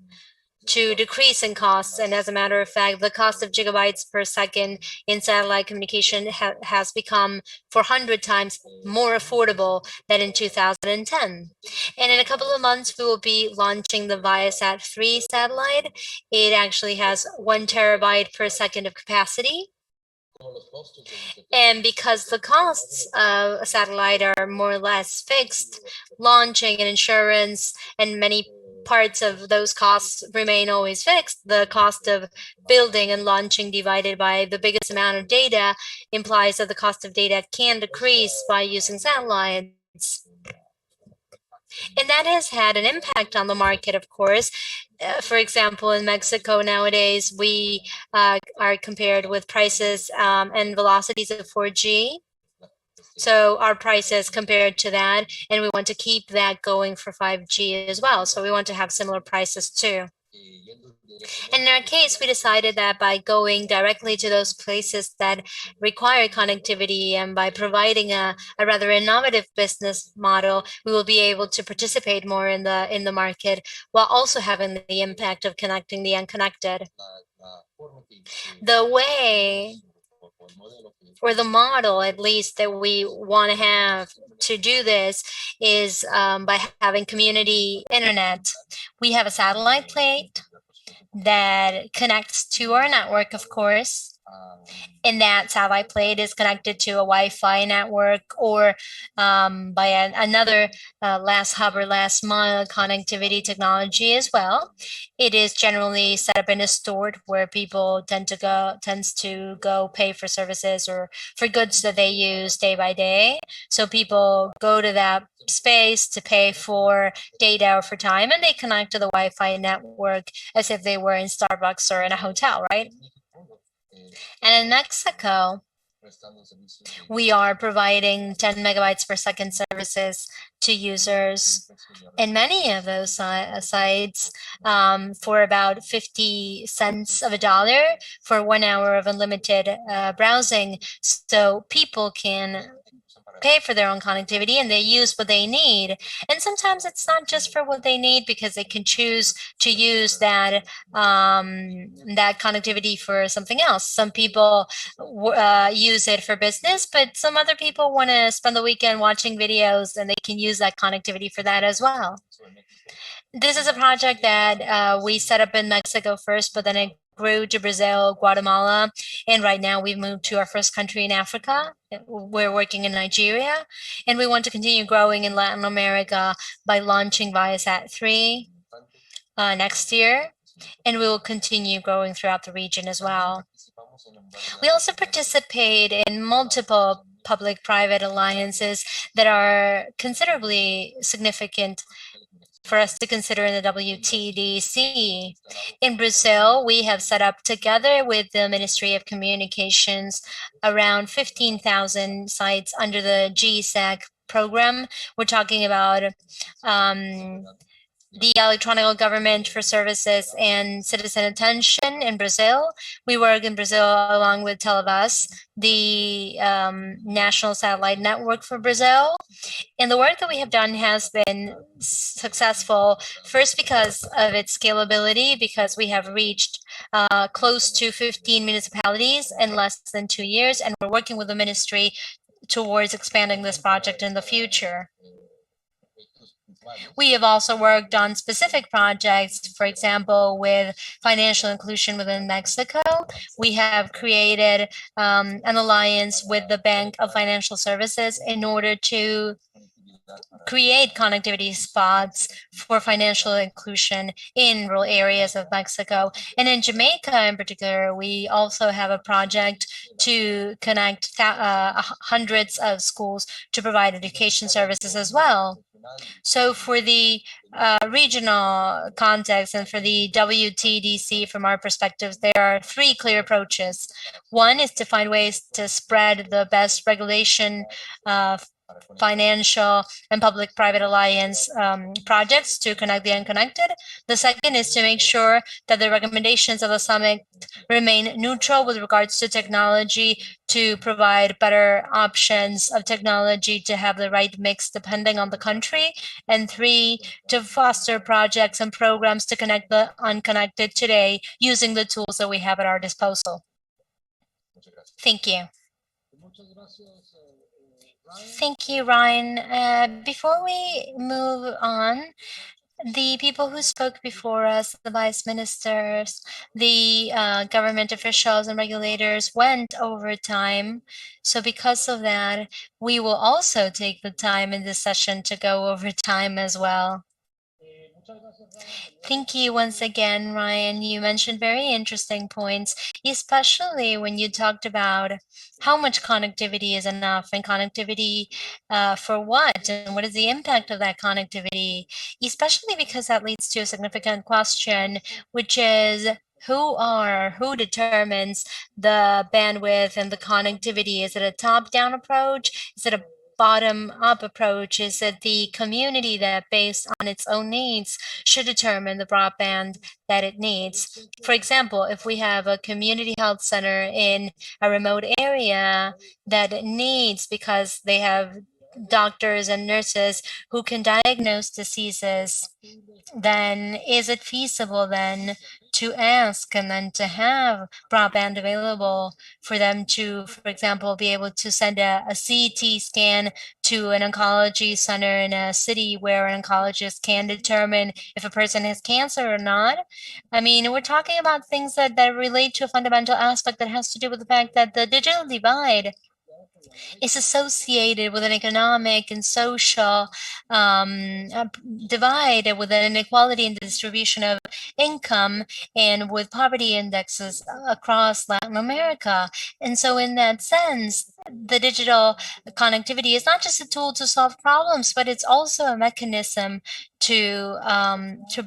to decrease in costs. And as a matter of fact, the cost of gigabytes per second in satellite communication has become 400 times more affordable than in 2010. And in a couple of months, we will be launching the Viasat 3 satellite. It actually has 1 terabyte per second of capacity. And because the costs of a satellite are more or less fixed, launching and insurance and many parts of those costs remain always fixed. The cost of building and launching divided by the biggest amount of data implies that the cost of data can decrease by using satellites. And that has had an impact on the market, of course. For example, in Mexico nowadays, we are compared with prices and velocities of 4G. So our prices compared to that, and we want to keep that going for 5G as well. So we want to have similar prices too. And in our case, we decided that by going directly to those places that require connectivity and by providing a rather innovative business model, we will be able to participate more in the market, while also having the impact of connecting the unconnected. The way, or the model at least, that we want to have to do this is by having community internet. We have a satellite plate that connects to our network, of course, And that satellite plate is connected to a Wi-Fi network or by another last hub or last mile connectivity technology as well. It is generally set up in a store where people tends to go pay for services or for goods that they use day by day. So people go to that space to pay for data or for time, and they connect to the Wi-Fi network as if they were in Starbucks or in a hotel, right? And in Mexico, we are providing 10 megabytes per second services to users in many of those sites for about 50 cents of a dollar for 1 hour of unlimited browsing. So people can pay for their own connectivity and they use what they need. And sometimes it's not just for what they need because they can choose to use that that connectivity for something else. Some people use it for business, but some other people want to spend the weekend watching videos and they can use that connectivity for that as well. This is a project that we set up in Mexico first, but then it grew to Brazil, Guatemala, and right now we've moved to our first country in Africa. We're working in Nigeria, and we want to continue growing in Latin America by launching Viasat-3 next year, and we will continue growing throughout the region as well. We also participate in multiple public-private alliances that are considerably significant for us to consider in the WTDC. In Brazil, we have set up together with the Ministry of Communications around 15,000 sites under the GSAC program. We're talking about the electronic government for services and citizen attention in Brazil. We work in Brazil along with Telebus, the national satellite network for Brazil. And the work that we have done has been successful, first because of its scalability, because we have reached close to 15 municipalities in less than 2 years, and we're working with the ministry towards expanding this project in the future. We have also worked on specific projects, for example, with financial inclusion within Mexico. We have created an alliance with the Bank of Financial Services in order to create connectivity spots for financial inclusion in rural areas of Mexico. And in Jamaica in particular, we also have a project to connect hundreds of schools to provide education services as well. So for the regional context and for the WTDC, from our perspective, there are 3 clear approaches. One is to find ways to spread the best regulation, financial and public-private alliance projects to connect the unconnected. The second is to make sure that the recommendations of the summit remain neutral with regards to technology, to provide better options of technology to have the right mix depending on the country. And 3, to foster projects and programs to connect the unconnected today using the tools that we have at our disposal. Thank you. Thank you, Ryan. Before we move on, the people who spoke before us, the vice ministers, the government officials and regulators went over time. So because of that, we will also take the time in this session to go over time as well. Thank you once again, Ryan. You mentioned very interesting points, especially when you talked about how much connectivity is enough and connectivity for what, and what is the impact of that connectivity, especially because that leads to a significant question, which is who determines the bandwidth and the connectivity? Is it a top-down approach? Is it a bottom-up approach? Is it the community that, based on its own needs, should determine the broadband that it needs? For example, if we have a community health center in a remote area that needs, because they have doctors and nurses who can diagnose diseases, then is it feasible then to ask and then to have broadband available for them to, for example, be able to send a CT scan to an oncology center in a city where an oncologist can determine if a person has cancer or not? I mean, we're talking about things that relate to a fundamental aspect that has to do with the fact that the digital divide is associated with an economic and social divide, with an inequality in the distribution of income, and with poverty indexes across Latin America. And so in that sense, the digital connectivity is not just a tool to solve problems, but it's also a mechanism to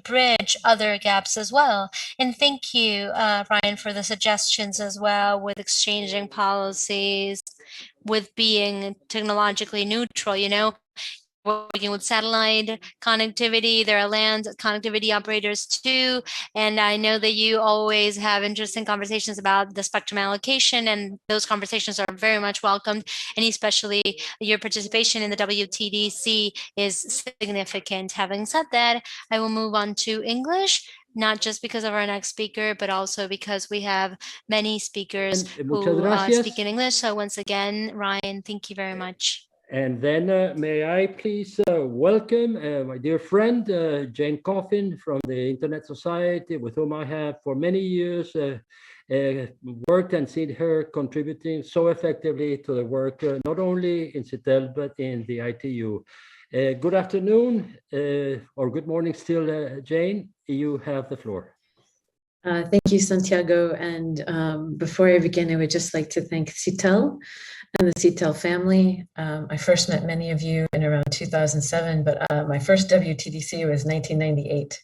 bridge other gaps as well. And thank you, Ryan, for the suggestions as well, with exchanging policies, with being technologically neutral. You know, working with satellite connectivity, there are land connectivity operators too. And I know that you always have interesting conversations about the spectrum allocation, and those conversations are very much welcomed. And especially your participation in the WTDC is significant. Having said that, I will move on to English, not just because of our next speaker, but also because we have many speakers who speak in English. So once again, Ryan, thank you very much. And then may I please welcome my dear friend, Jane Coffin from the Internet Society, with whom I have for many years worked and seen her contributing so effectively to the work, not only in CITEL, but in the ITU. Good afternoon, or good morning still, Jane. You have the floor. Thank you, Santiago. And before I begin, I would just like to thank CITEL and the CITEL family. I first met many of you in around 2007, but my first WTDC was 1998,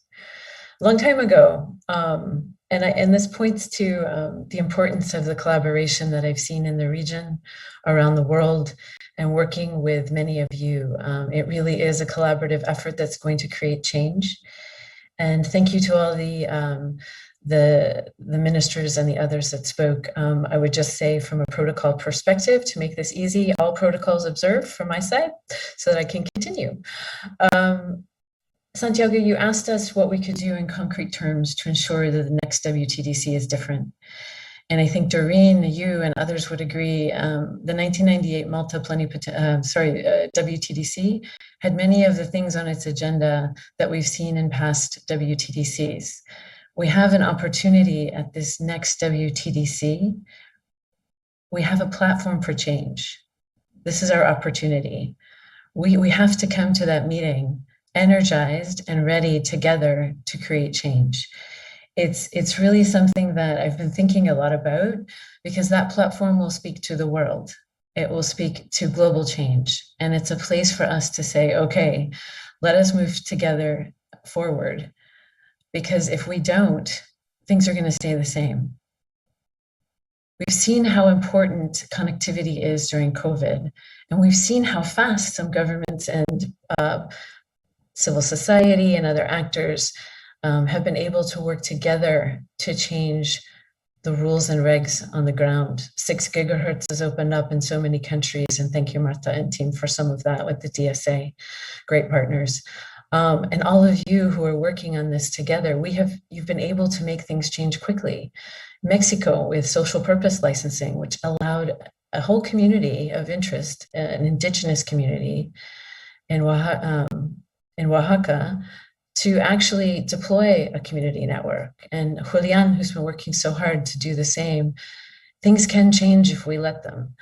a long time ago. And this points to the importance of the collaboration that I've seen in the region, around the world, and working with many of you. It really is a collaborative effort that's going to create change. And thank you to all the ministers and the others that spoke. I would just say, from a protocol perspective, to make this easy, all protocols observed from my side so that I can continue. Santiago, you asked us what we could do in concrete terms to ensure that the next WTDC is different. And I think Doreen, you and others would agree, the 1998 Malta WTDC had many of the things on its agenda that we've seen in past WTDCs. We have an opportunity at this next WTDC. We have a platform for change. This is our opportunity. We have to come to that meeting energized and ready together to create change. It's really something that I've been thinking a lot about, because that platform will speak to the world. It will speak to global change. And it's a place for us to say, okay, let us move together forward. Because if we don't, things are going to stay the same. We've seen how important connectivity is during COVID, and we've seen how fast some governments and civil society and other actors have been able to work together to change the rules and regs on the ground. 6 gigahertz has opened up in so many countries, and thank you, Marta and team, for some of that with the DSA, great partners. And all of you who are working on this together, you've been able to make things change quickly. Mexico with social purpose licensing, which allowed a whole community of interest, an indigenous community in Oaxaca, to actually deploy a community network. And Julian, who's been working so hard to do the same, things can change if we let them.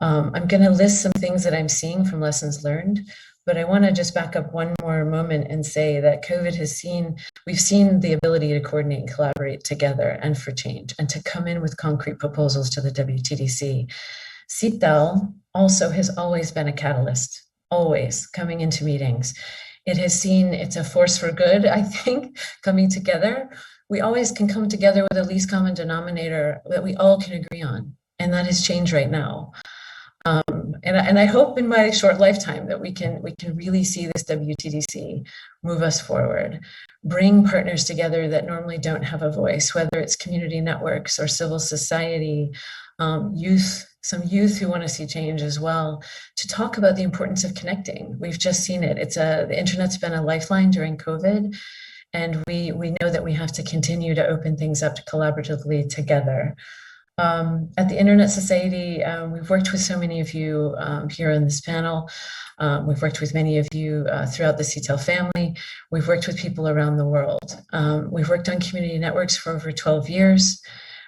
I'm going to list some things that I'm seeing from lessons learned, but I want to just back up one more moment and say that COVID we've seen the ability to coordinate and collaborate together and for change, and to come in with concrete proposals to the WTDC. CITEL also has always been a catalyst, always coming into meetings. It has seen it's a force for good, I think, coming together. We always can come together with a least common denominator that we all can agree on, and that has changed right now. And I hope in my short lifetime that we can really see this WTDC move us forward, bring partners together that normally don't have a voice, whether it's community networks or civil society some youth who want to see change as well, to talk about the importance of connecting. We've just seen it. The internet's been a lifeline during COVID, and we know that we have to continue to open things up collaboratively together. At the Internet Society, we've worked with so many of you here on this panel. We've worked with many of you throughout the CITEL family. We've worked with people around the world. We've worked on community networks for over 12 years.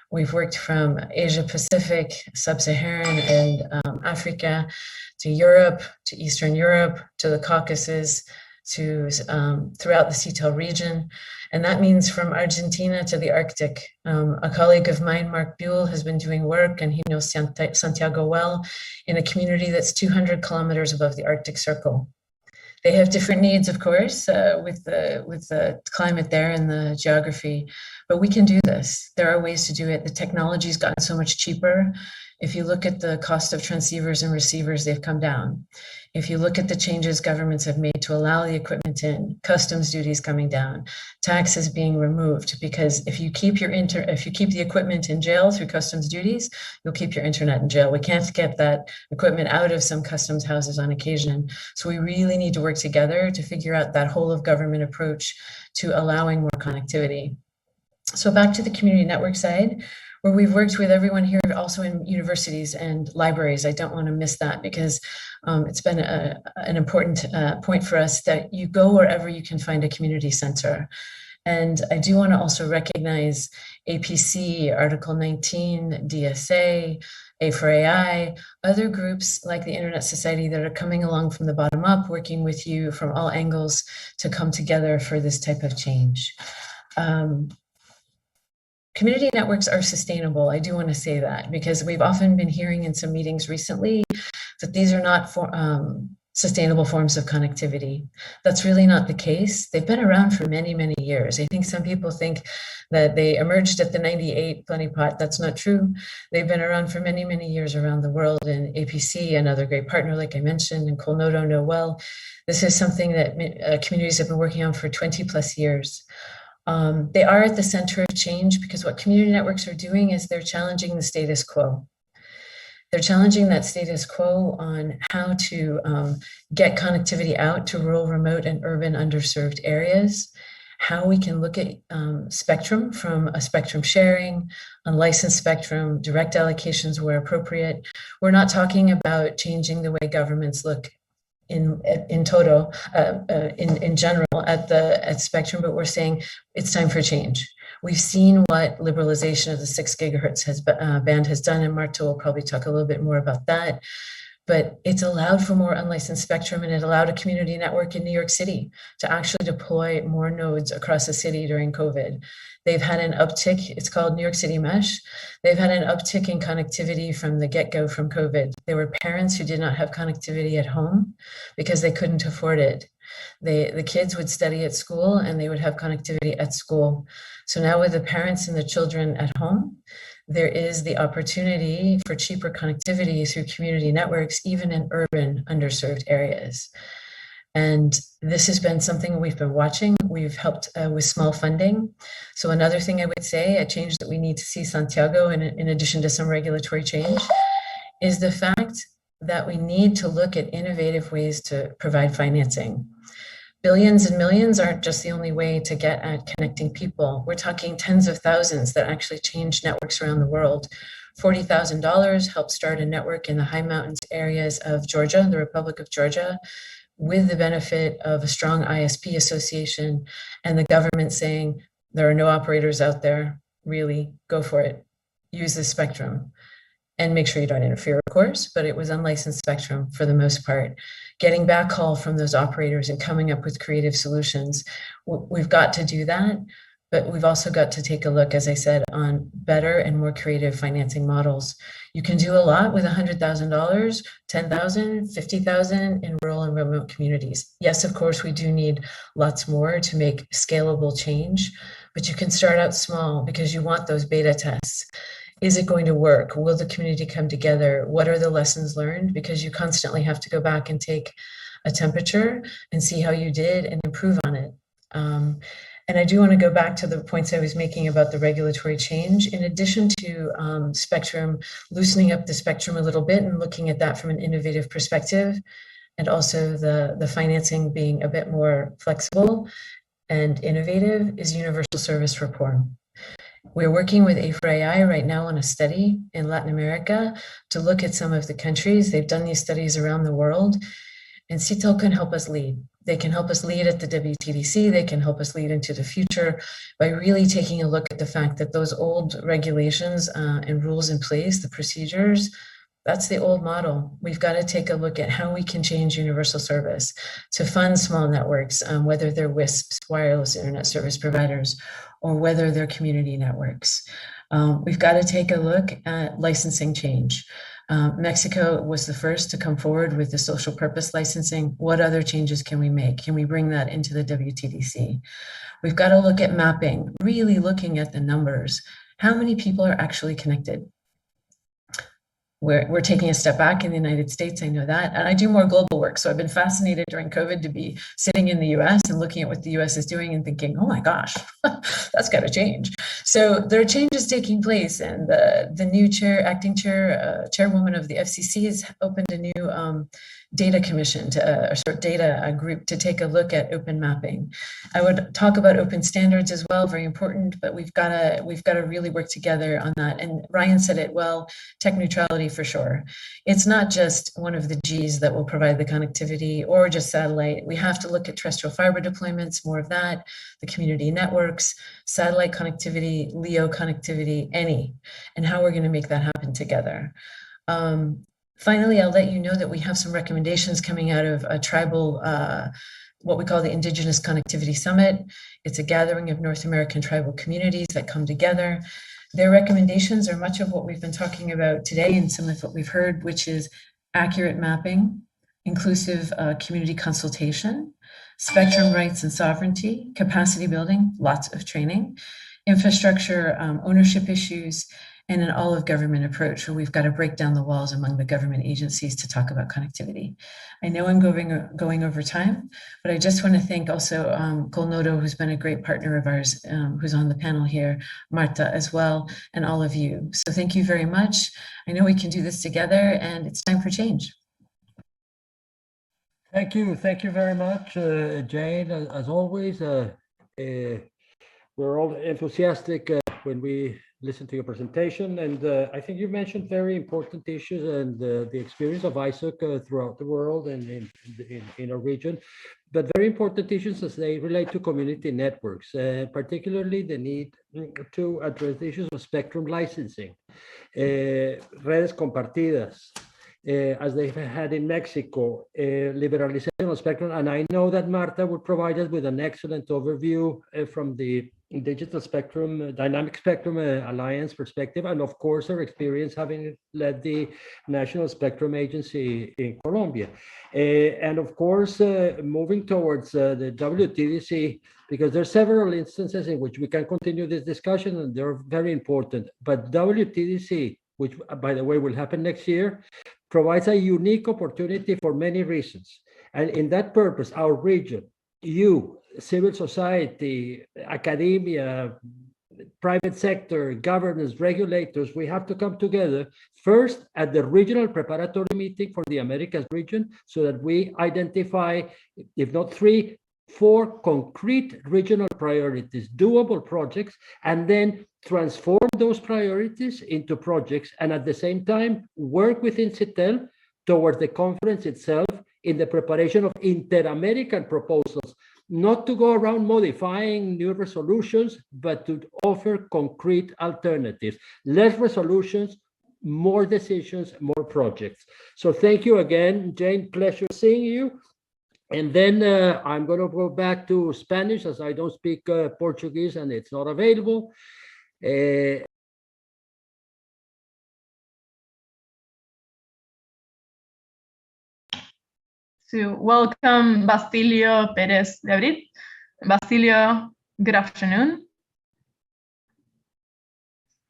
We've worked from Asia Pacific, Sub-Saharan, and Africa, to Europe, to Eastern Europe, to the Caucasus, to throughout the CITEL region. And that means from Argentina to the Arctic. A colleague of mine, Mark Buell, has been doing work, and he knows Santiago well, in a community that's 200 kilometers above the Arctic Circle. They have different needs, of course, with the climate there and the geography, but we can do this. There are ways to do it. The technology's gotten so much cheaper. If you look at the cost of transceivers and receivers, they've come down. If you look at the changes governments have made to allow the equipment in, customs duties coming down, taxes being removed, because if you keep the equipment in jail through customs duties, you'll keep your internet in jail. We can't get that equipment out of some customs houses on occasion. So we really need to work together to figure out that whole of government approach to allowing more connectivity. So back to the community network side, where we've worked with everyone here, also in universities and libraries. I don't want to miss that, because it's been an important point for us that you go wherever you can find a community center. And I do want to also recognize APC, Article 19, DSA, A4AI, other groups like the Internet Society that are coming along from the bottom up, working with you from all angles to come together for this type of change. Community networks are sustainable. I do want to say that, because we've often been hearing in some meetings recently that these are not sustainable forms of connectivity. That's really not the case. They've been around for many, many years. I think some people think that they emerged at the 98 Plenty Pot. That's not true. They've been around for many, many years around the world, and APC, another great partner, like I mentioned, and Colnodo know well. This is something that communities have been working on for 20 plus years. They are at the center of change, because what community networks are doing is they're challenging the status quo. They're challenging that status quo on how to get connectivity out to rural, remote, and urban underserved areas, how we can look at spectrum from a spectrum sharing, unlicensed spectrum, direct allocations where appropriate. We're not talking about changing the way governments look in general at spectrum, but we're saying it's time for change. We've seen what liberalization of the 6 gigahertz band has done, and Marta will probably talk a little bit more about that. But it's allowed for more unlicensed spectrum, and it allowed a community network in New York City to actually deploy more nodes across the city during COVID. They've had an uptick, it's called New York City Mesh. They've had an uptick in connectivity from the get-go from COVID. There were parents who did not have connectivity at home because they couldn't afford it. The kids would study at school and they would have connectivity at school. So now with the parents and the children at home, there is the opportunity for cheaper connectivity through community networks, even in urban underserved areas. And this has been something we've been watching. We've helped with small funding. So another thing I would say, a change that we need to see, Santiago, in addition to some regulatory change, is the fact that we need to look at innovative ways to provide financing. Billions and millions aren't just the only way to get at connecting people. We're talking tens of thousands that actually change networks around the world. $40,000 helped start a network in the high mountains areas of Georgia, the Republic of Georgia, with the benefit of a strong ISP association and the government saying, there are no operators out there, really, go for it. Use this spectrum. And make sure you don't interfere, of course, but it was unlicensed spectrum for the most part. Getting backhaul from those operators and coming up with creative solutions. We've got to do that, but we've also got to take a look, as I said, on better and more creative financing models. You can do a lot with $100,000, $10,000, $50,000 in rural and remote communities. Yes, of course, we do need lots more to make scalable change, but you can start out small because you want those beta tests. Is it going to work? Will the community come together? What are the lessons learned? Because you constantly have to go back and take a temperature and see how you did and improve on it. And I do want to go back to the points I was making about the regulatory change. In addition to spectrum, loosening up the spectrum a little bit and looking at that from an innovative perspective, and also the financing being a bit more flexible and innovative, is universal service reform. We're working with A4AI right now on a study in Latin America to look at some of the countries. They've done these studies around the world, and CITEL can help us lead. They can help us lead at the WTDC. They can help us lead into the future by really taking a look at the fact that those old regulations and rules in place, the procedures, that's the old model. We've got to take a look at how we can change universal service to fund small networks, whether they're WISPs, wireless internet service providers, or whether they're community networks. We've got to take a look at licensing change. Mexico was the first to come forward with the social purpose licensing. What other changes can we make? Can we bring that into the WTDC? We've got to look at mapping, really looking at the numbers. How many people are actually connected? We're taking a step back in the United States, I know that, and I do more global work. So I've been fascinated during COVID to be sitting in the US and looking at what the US is doing and thinking, oh my gosh, that's got to change. So there are changes taking place, and the new chairwoman of the FCC has opened a new data commission, data group to take a look at open mapping. I would talk about open standards as well, very important, but we've got to really work together on that. And Ryan said it well, tech neutrality for sure. It's not just one of the G's that will provide the connectivity or just satellite. We have to look at terrestrial fiber deployments, more of that, the community networks, satellite connectivity, LEO connectivity, and how we're going to make that happen together. Finally, I'll let you know that we have some recommendations coming out of a tribal, what we call the Indigenous Connectivity Summit. It's a gathering of North American tribal communities that come together. Their recommendations are much of what we've been talking about today and some of what we've heard, which is accurate mapping, inclusive community consultation, spectrum rights and sovereignty, capacity building, lots of training, infrastructure ownership issues, and an all-of-government approach where we've got to break down the walls among the government agencies to talk about connectivity. I know I'm going over time, but I just want to thank also Colnodo, who's been a great partner of ours, who's on the panel here, Marta as well, and all of you. So thank you very much. I know we can do this together, and it's time for change. Thank you very much, Jane. As always, we're all enthusiastic when we listen to your presentation, and I think you mentioned very important issues and the experience of ISOC throughout the world and in our region, but very important issues as they relate to community networks, particularly the need to address the issues of spectrum licensing, redes compartidas, as they've had in Mexico, liberalization of spectrum. And I know that Marta would provide us with an excellent overview from the Digital Spectrum, Dynamic Spectrum Alliance perspective, and of course her experience having led the National Spectrum Agency in Colombia. And of course, moving towards the WTDC, because there are several instances in which we can continue this discussion, and they're very important. But WTDC, which by the way will happen next year, provides a unique opportunity for many reasons. And in that purpose, our region, you, civil society, academia, private sector, governments, regulators, we have to come together first at the regional preparatory meeting for the Americas region so that we identify, if not 3, 4 concrete regional priorities, doable projects, and then transform those priorities into projects, and at the same time work within CITEL towards the conference itself in the preparation of inter-American proposals, not to go around modifying new resolutions, but to offer concrete alternatives. Less resolutions, more decisions, more projects. So thank you again, Jane, pleasure seeing you. And then I'm going to go back to Spanish as I don't speak Portuguese and it's not available. To welcome Basilio Perez de Abreu. Basilio, good afternoon.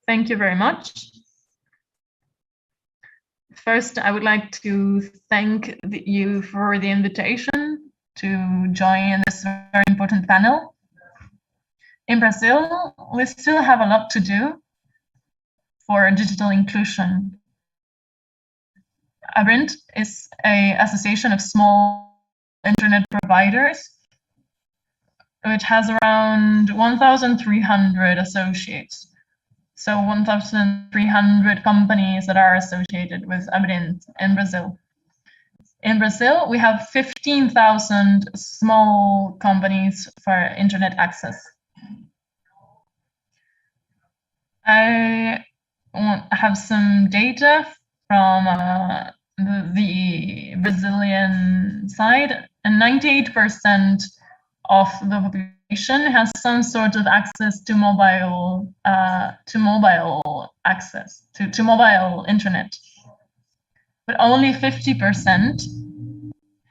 Thank you very much. First, I would like to thank you for the invitation to join this very important panel. In Brazil, we still have a lot to do for digital inclusion. Abreu is an association of small internet providers, which has around 1,300 associates. So 1,300 companies that are associated with Abreu in Brazil. In Brazil, we have 15,000 small companies for internet access. I have some data from the Brazilian side, and 98% of the population has some sort of access to mobile access to mobile internet, but only 50%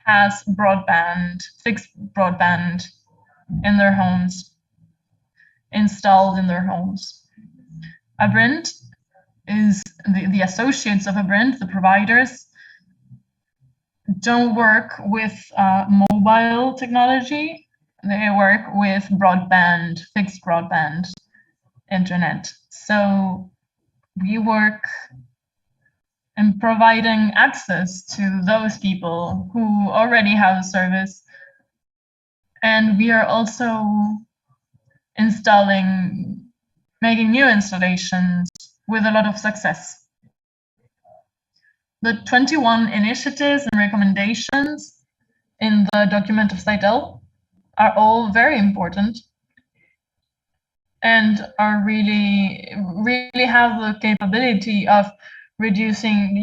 has broadband, fixed broadband in their homes, installed in their homes. Abreu is the associates of Abreu, the providers, don't work with mobile technology. They work with broadband, fixed broadband internet. So we work in providing access to those people who already have a service. And we are also making new installations with a lot of success. The 21 initiatives and recommendations in the document of CITEL are all very important and are really have the capability of reducing,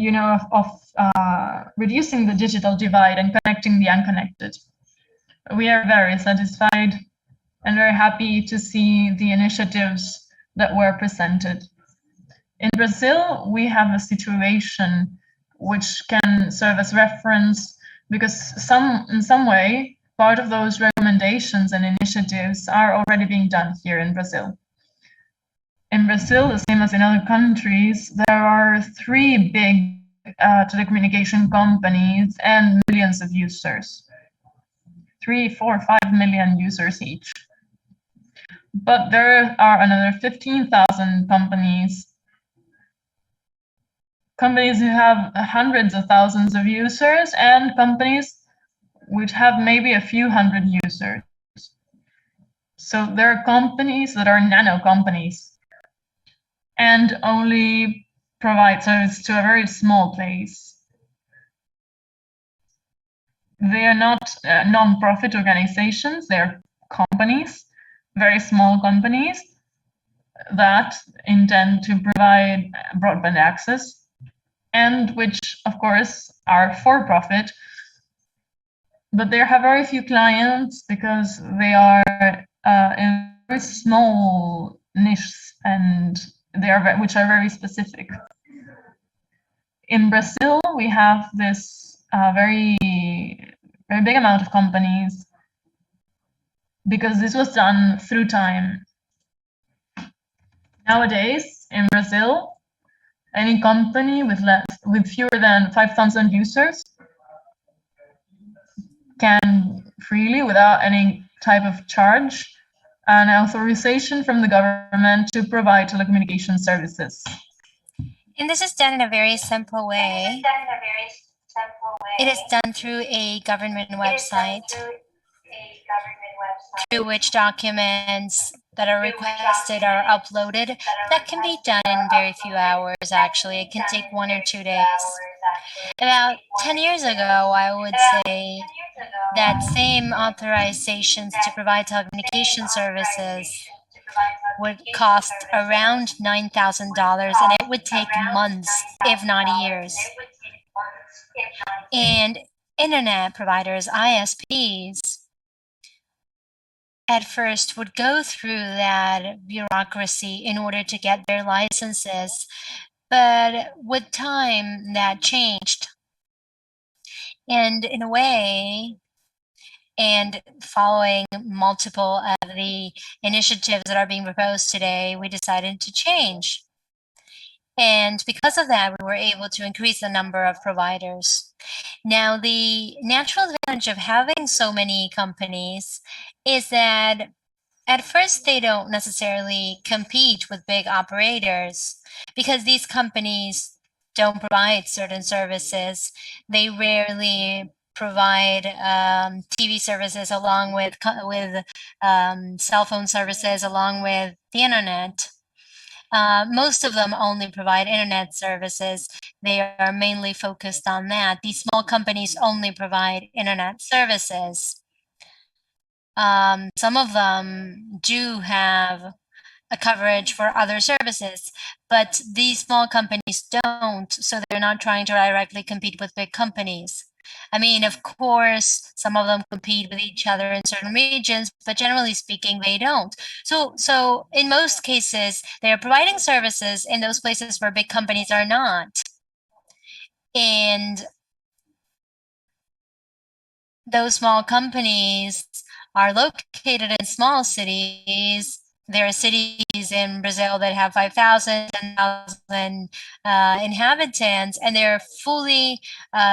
reducing the digital divide and connecting the unconnected. We are very satisfied and very happy to see the initiatives that were presented. In Brazil, we have a situation which can serve as reference because in some way, part of those recommendations and initiatives are already being done here in Brazil. In Brazil, the same as in other countries, there are 3 big telecommunication companies and millions of users. 3, 4, 5 million users each. But there are another 15,000 companies who have hundreds of thousands of users, and companies which have maybe a few hundred users. So there are companies that are nano companies and only provide service to a very small place. They are not non-profit organizations, they're companies, very small companies that intend to provide broadband access, and which, of course, are for-profit, but they have very few clients because they are in very small niches, and which are very specific. In Brazil, we have this very big amount of companies because this was done through time. Nowadays, in Brazil, any company with fewer than 5,000 users can freely, without any type of charge, an authorization from the government to provide telecommunication services. And this is done in a very simple way. It is done through a government website, through which documents that are requested are uploaded. That can be done in very few hours, actually. It can take 1 or 2 days. About 10 years ago, I would say that same authorizations to provide telecommunication services would cost around $9,000, and it would take months, if not years. And internet providers, ISPs, at first would go through that bureaucracy in order to get their licenses, but with time that changed. And in a way, and following multiple of the initiatives that are being proposed today, we decided to change. And because of that, we were able to increase the number of providers. Now, the natural advantage of having so many companies is that at first, they don't necessarily compete with big operators because these companies don't provide certain services. They rarely provide TV services along with cell phone services along with the internet. Most of them only provide internet services. They are mainly focused on that. These small companies only provide internet services. Some of them do have a coverage for other services, but these small companies don't, so they're not trying to directly compete with big companies. I mean, of course, some of them compete with each other in certain regions, but generally speaking, they don't. So in most cases, they are providing services in those places where big companies are not. And those small companies are located in small cities. There are cities in Brazil that have 5,000, 10,000 inhabitants, and they're fully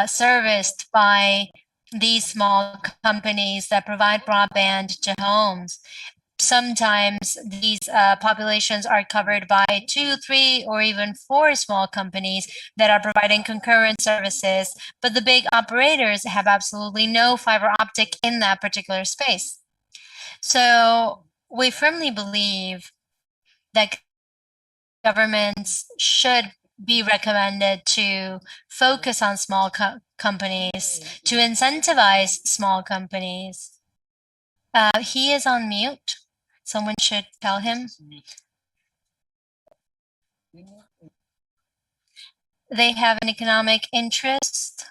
serviced by these small companies that provide broadband to homes. Sometimes these populations are covered by 2, 3, or even 4 small companies that are providing concurrent services, but the big operators have absolutely no fiber optic in that particular space. So we firmly believe that governments should be recommended to focus on small companies, to incentivize small companies. He is on mute. Someone should tell him. They have an economic interest.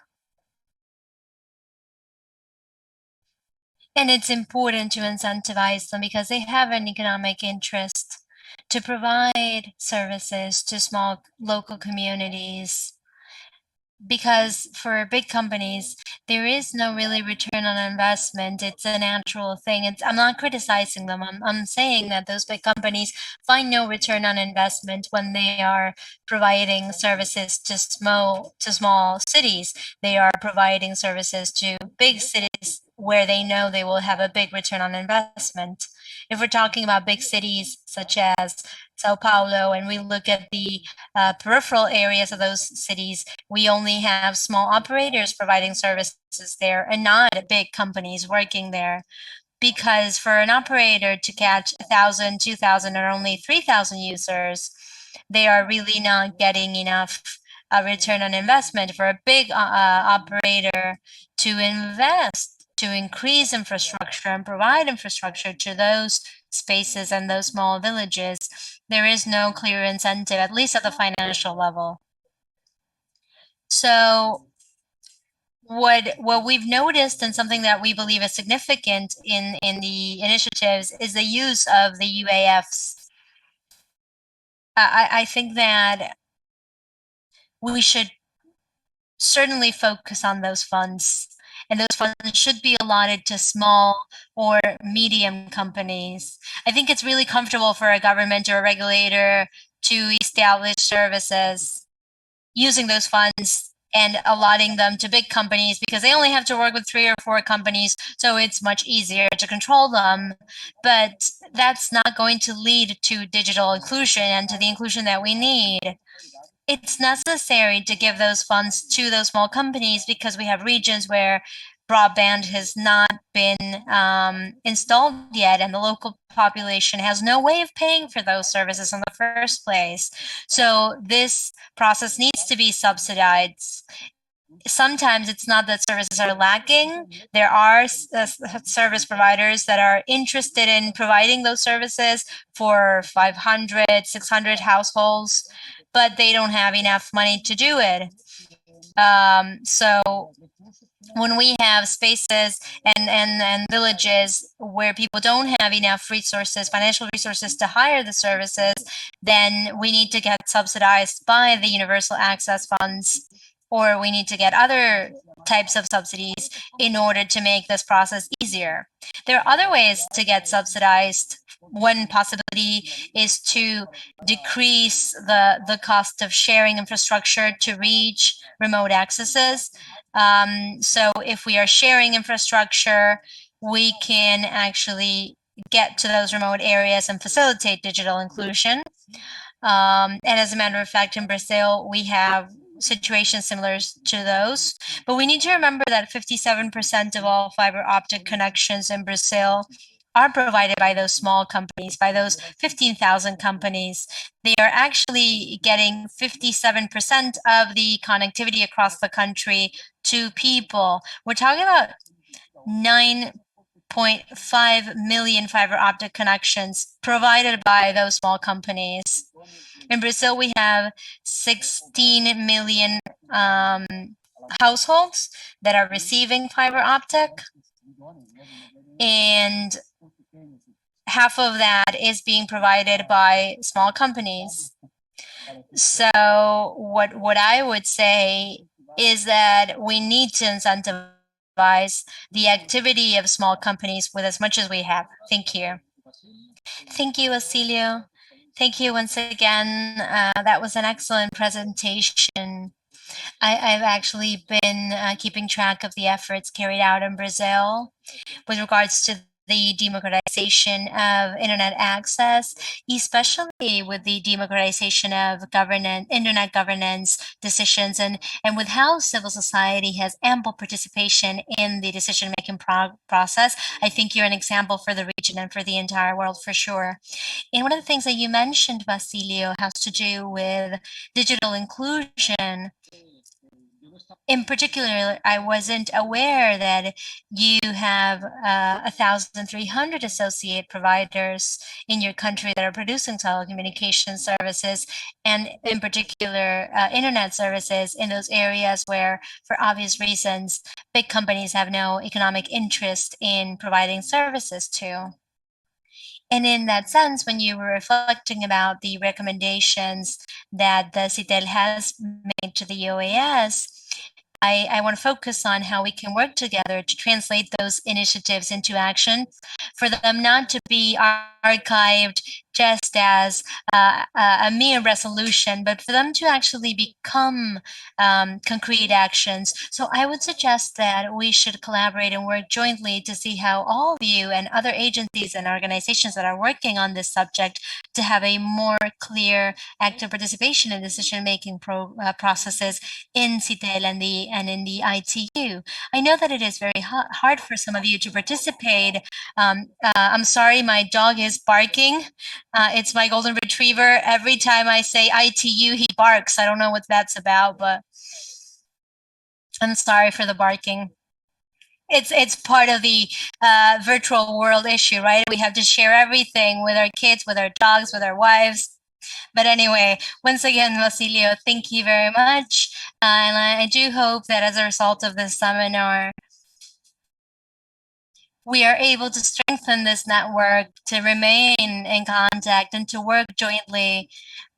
And it's important to incentivize them because they have an economic interest to provide services to small local communities. Because for big companies, there is no really return on investment. It's a natural thing. I'm not criticizing them. I'm saying that those big companies find no return on investment when they are providing services to small cities. They are providing services to big cities where they know they will have a big return on investment. If we're talking about big cities such as Sao Paulo, and we look at the peripheral areas of those cities, we only have small operators providing services there and not big companies working there. Because for an operator to catch 1,000, 2,000, or only 3,000 users, they are really not getting enough return on investment. For a big operator to invest, to increase infrastructure and provide infrastructure to those spaces and those small villages, there is no clear incentive, at least at the financial level. So what we've noticed, and something that we believe is significant in the initiatives, is the use of the UAFs. I think that we should certainly focus on those funds, and those funds should be allotted to small or medium companies. I think it's really comfortable for a government or a regulator to establish services using those funds and allotting them to big companies because they only have to work with 3 or 4 companies, so it's much easier to control them. But that's not going to lead to digital inclusion and to the inclusion that we need. It's necessary to give those funds to those small companies because we have regions where broadband has not been installed yet, and the local population has no way of paying for those services in the first place. So this process needs to be subsidized. Sometimes it's not that services are lacking. There are service providers that are interested in providing those services for 500, 600 households, but they don't have enough money to do it. So when we have spaces and villages where people don't have enough resources, financial resources to hire the services, then we need to get subsidized by the universal access funds, or we need to get other types of subsidies in order to make this process easier. There are other ways to get subsidized. One possibility is to decrease the cost of sharing infrastructure to reach remote accesses. So if we are sharing infrastructure, we can actually get to those remote areas and facilitate digital inclusion. And as a matter of fact, in Brazil, we have situations similar to those. But we need to remember that 57% of all fiber optic connections in Brazil are provided by those small companies, by those 15,000 companies. They are actually getting 57% of the connectivity across the country to people. We're talking about 9.5 million fiber optic connections provided by those small companies. In Brazil, we have 16 million households that are receiving fiber optic, and half of that is being provided by small companies. So what I would say is that we need to incentivize the activity of small companies with as much as we have. Thank you. Thank you, Basilio. Thank you once again. That was an excellent presentation. I've actually been keeping track of the efforts carried out in Brazil with regards to the democratization of internet access, especially with the democratization of internet governance decisions, and with how civil society has ample participation in the decision-making process. I think you're an example for the region and for the entire world for sure. And one of the things that you mentioned, Basilio, has to do with digital inclusion. In particular, I wasn't aware that you have 1,300 associate providers in your country that are producing telecommunication services, and in particular, internet services in those areas where, for obvious reasons, big companies have no economic interest in providing services to. And in that sense, when you were reflecting about the recommendations that the CITEL has made to the OAS, I want to focus on how we can work together to translate those initiatives into action, for them not to be archived just as a mere resolution, but for them to actually become concrete actions. So I would suggest that we should collaborate and work jointly to see how all of you and other agencies and organizations that are working on this subject to have a more clear active participation in decision-making processes in CITEL and in the ITU. I know that it is very hard for some of you to participate. I'm sorry, my dog is barking. It's my golden retriever. Every time I say ITU, he barks. I don't know what that's about, but I'm sorry for the barking. It's part of the virtual world issue, right? We have to share everything with our kids, with our dogs, with our wives. But anyway, once again, Basilio, thank you very much. And I do hope that as a result of this seminar, we are able to strengthen this network, to remain in contact, and to work jointly,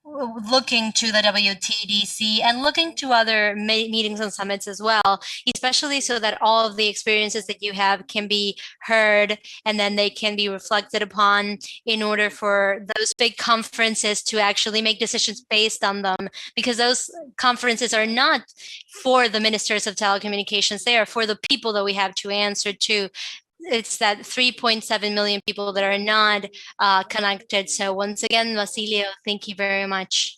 looking to the WTDC and looking to other meetings and summits as well, especially so that all of the experiences that you have can be heard and then they can be reflected upon in order for those big conferences to actually make decisions based on them, because those conferences are not for the ministers of telecommunications, they are for the people that we have to answer to. It's that 3.7 million people that are not connected. So once again, Basilio, thank you very much.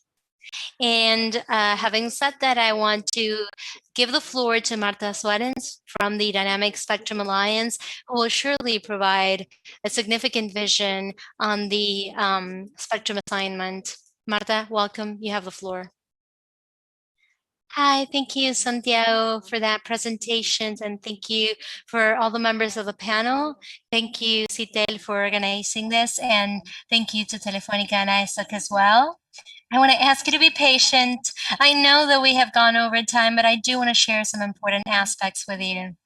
And having said that, I want to give the floor to Marta Suarez from the Dynamic Spectrum Alliance, who will surely provide a significant vision on the spectrum assignment. Marta, welcome. You have the floor. Hi, thank you, Santiago, for that presentation, and thank you for all the members of the panel. Thank you, CITEL, for organizing this, and thank you to Telefonica and ISOC as well. I want to ask you to be patient. I know that we have gone over time, but I do want to share some important aspects with you.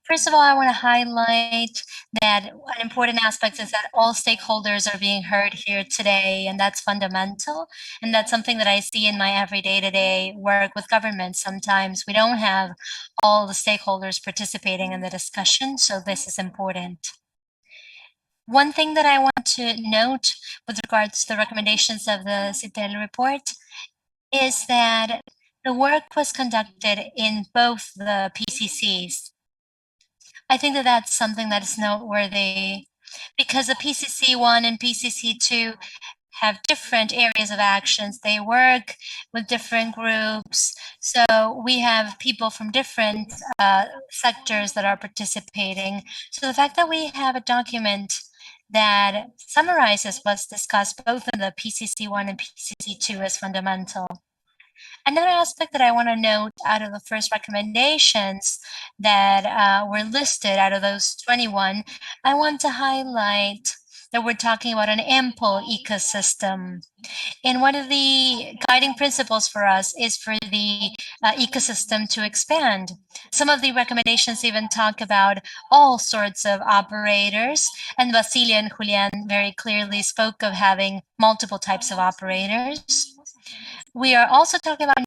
First of all, I want to highlight that an important aspect is that all stakeholders are being heard here today, and that's fundamental. And that's something that I see in my everyday to-day work with government. Sometimes we don't have all the stakeholders participating in the discussion, so this is important. One thing that I want to note with regards to the recommendations of the CITEL report is that the work was conducted in both the PCCs. I think that that's something that is noteworthy. because the PCC1 and PCC2 have different areas of actions. They work with different groups. So we have people from different sectors that are participating. So the fact that we have a document that summarizes what's discussed both in the PCC1 and PCC2 is fundamental. Another aspect that I want to note out of the first recommendations that were listed out of those 21, I want to highlight that we're talking about an ample ecosystem. And one of the guiding principles for us is for the ecosystem to expand. Some of the recommendations even talk about all sorts of operators, and Basilia and Julian very clearly spoke of having multiple types of operators. We are also talking about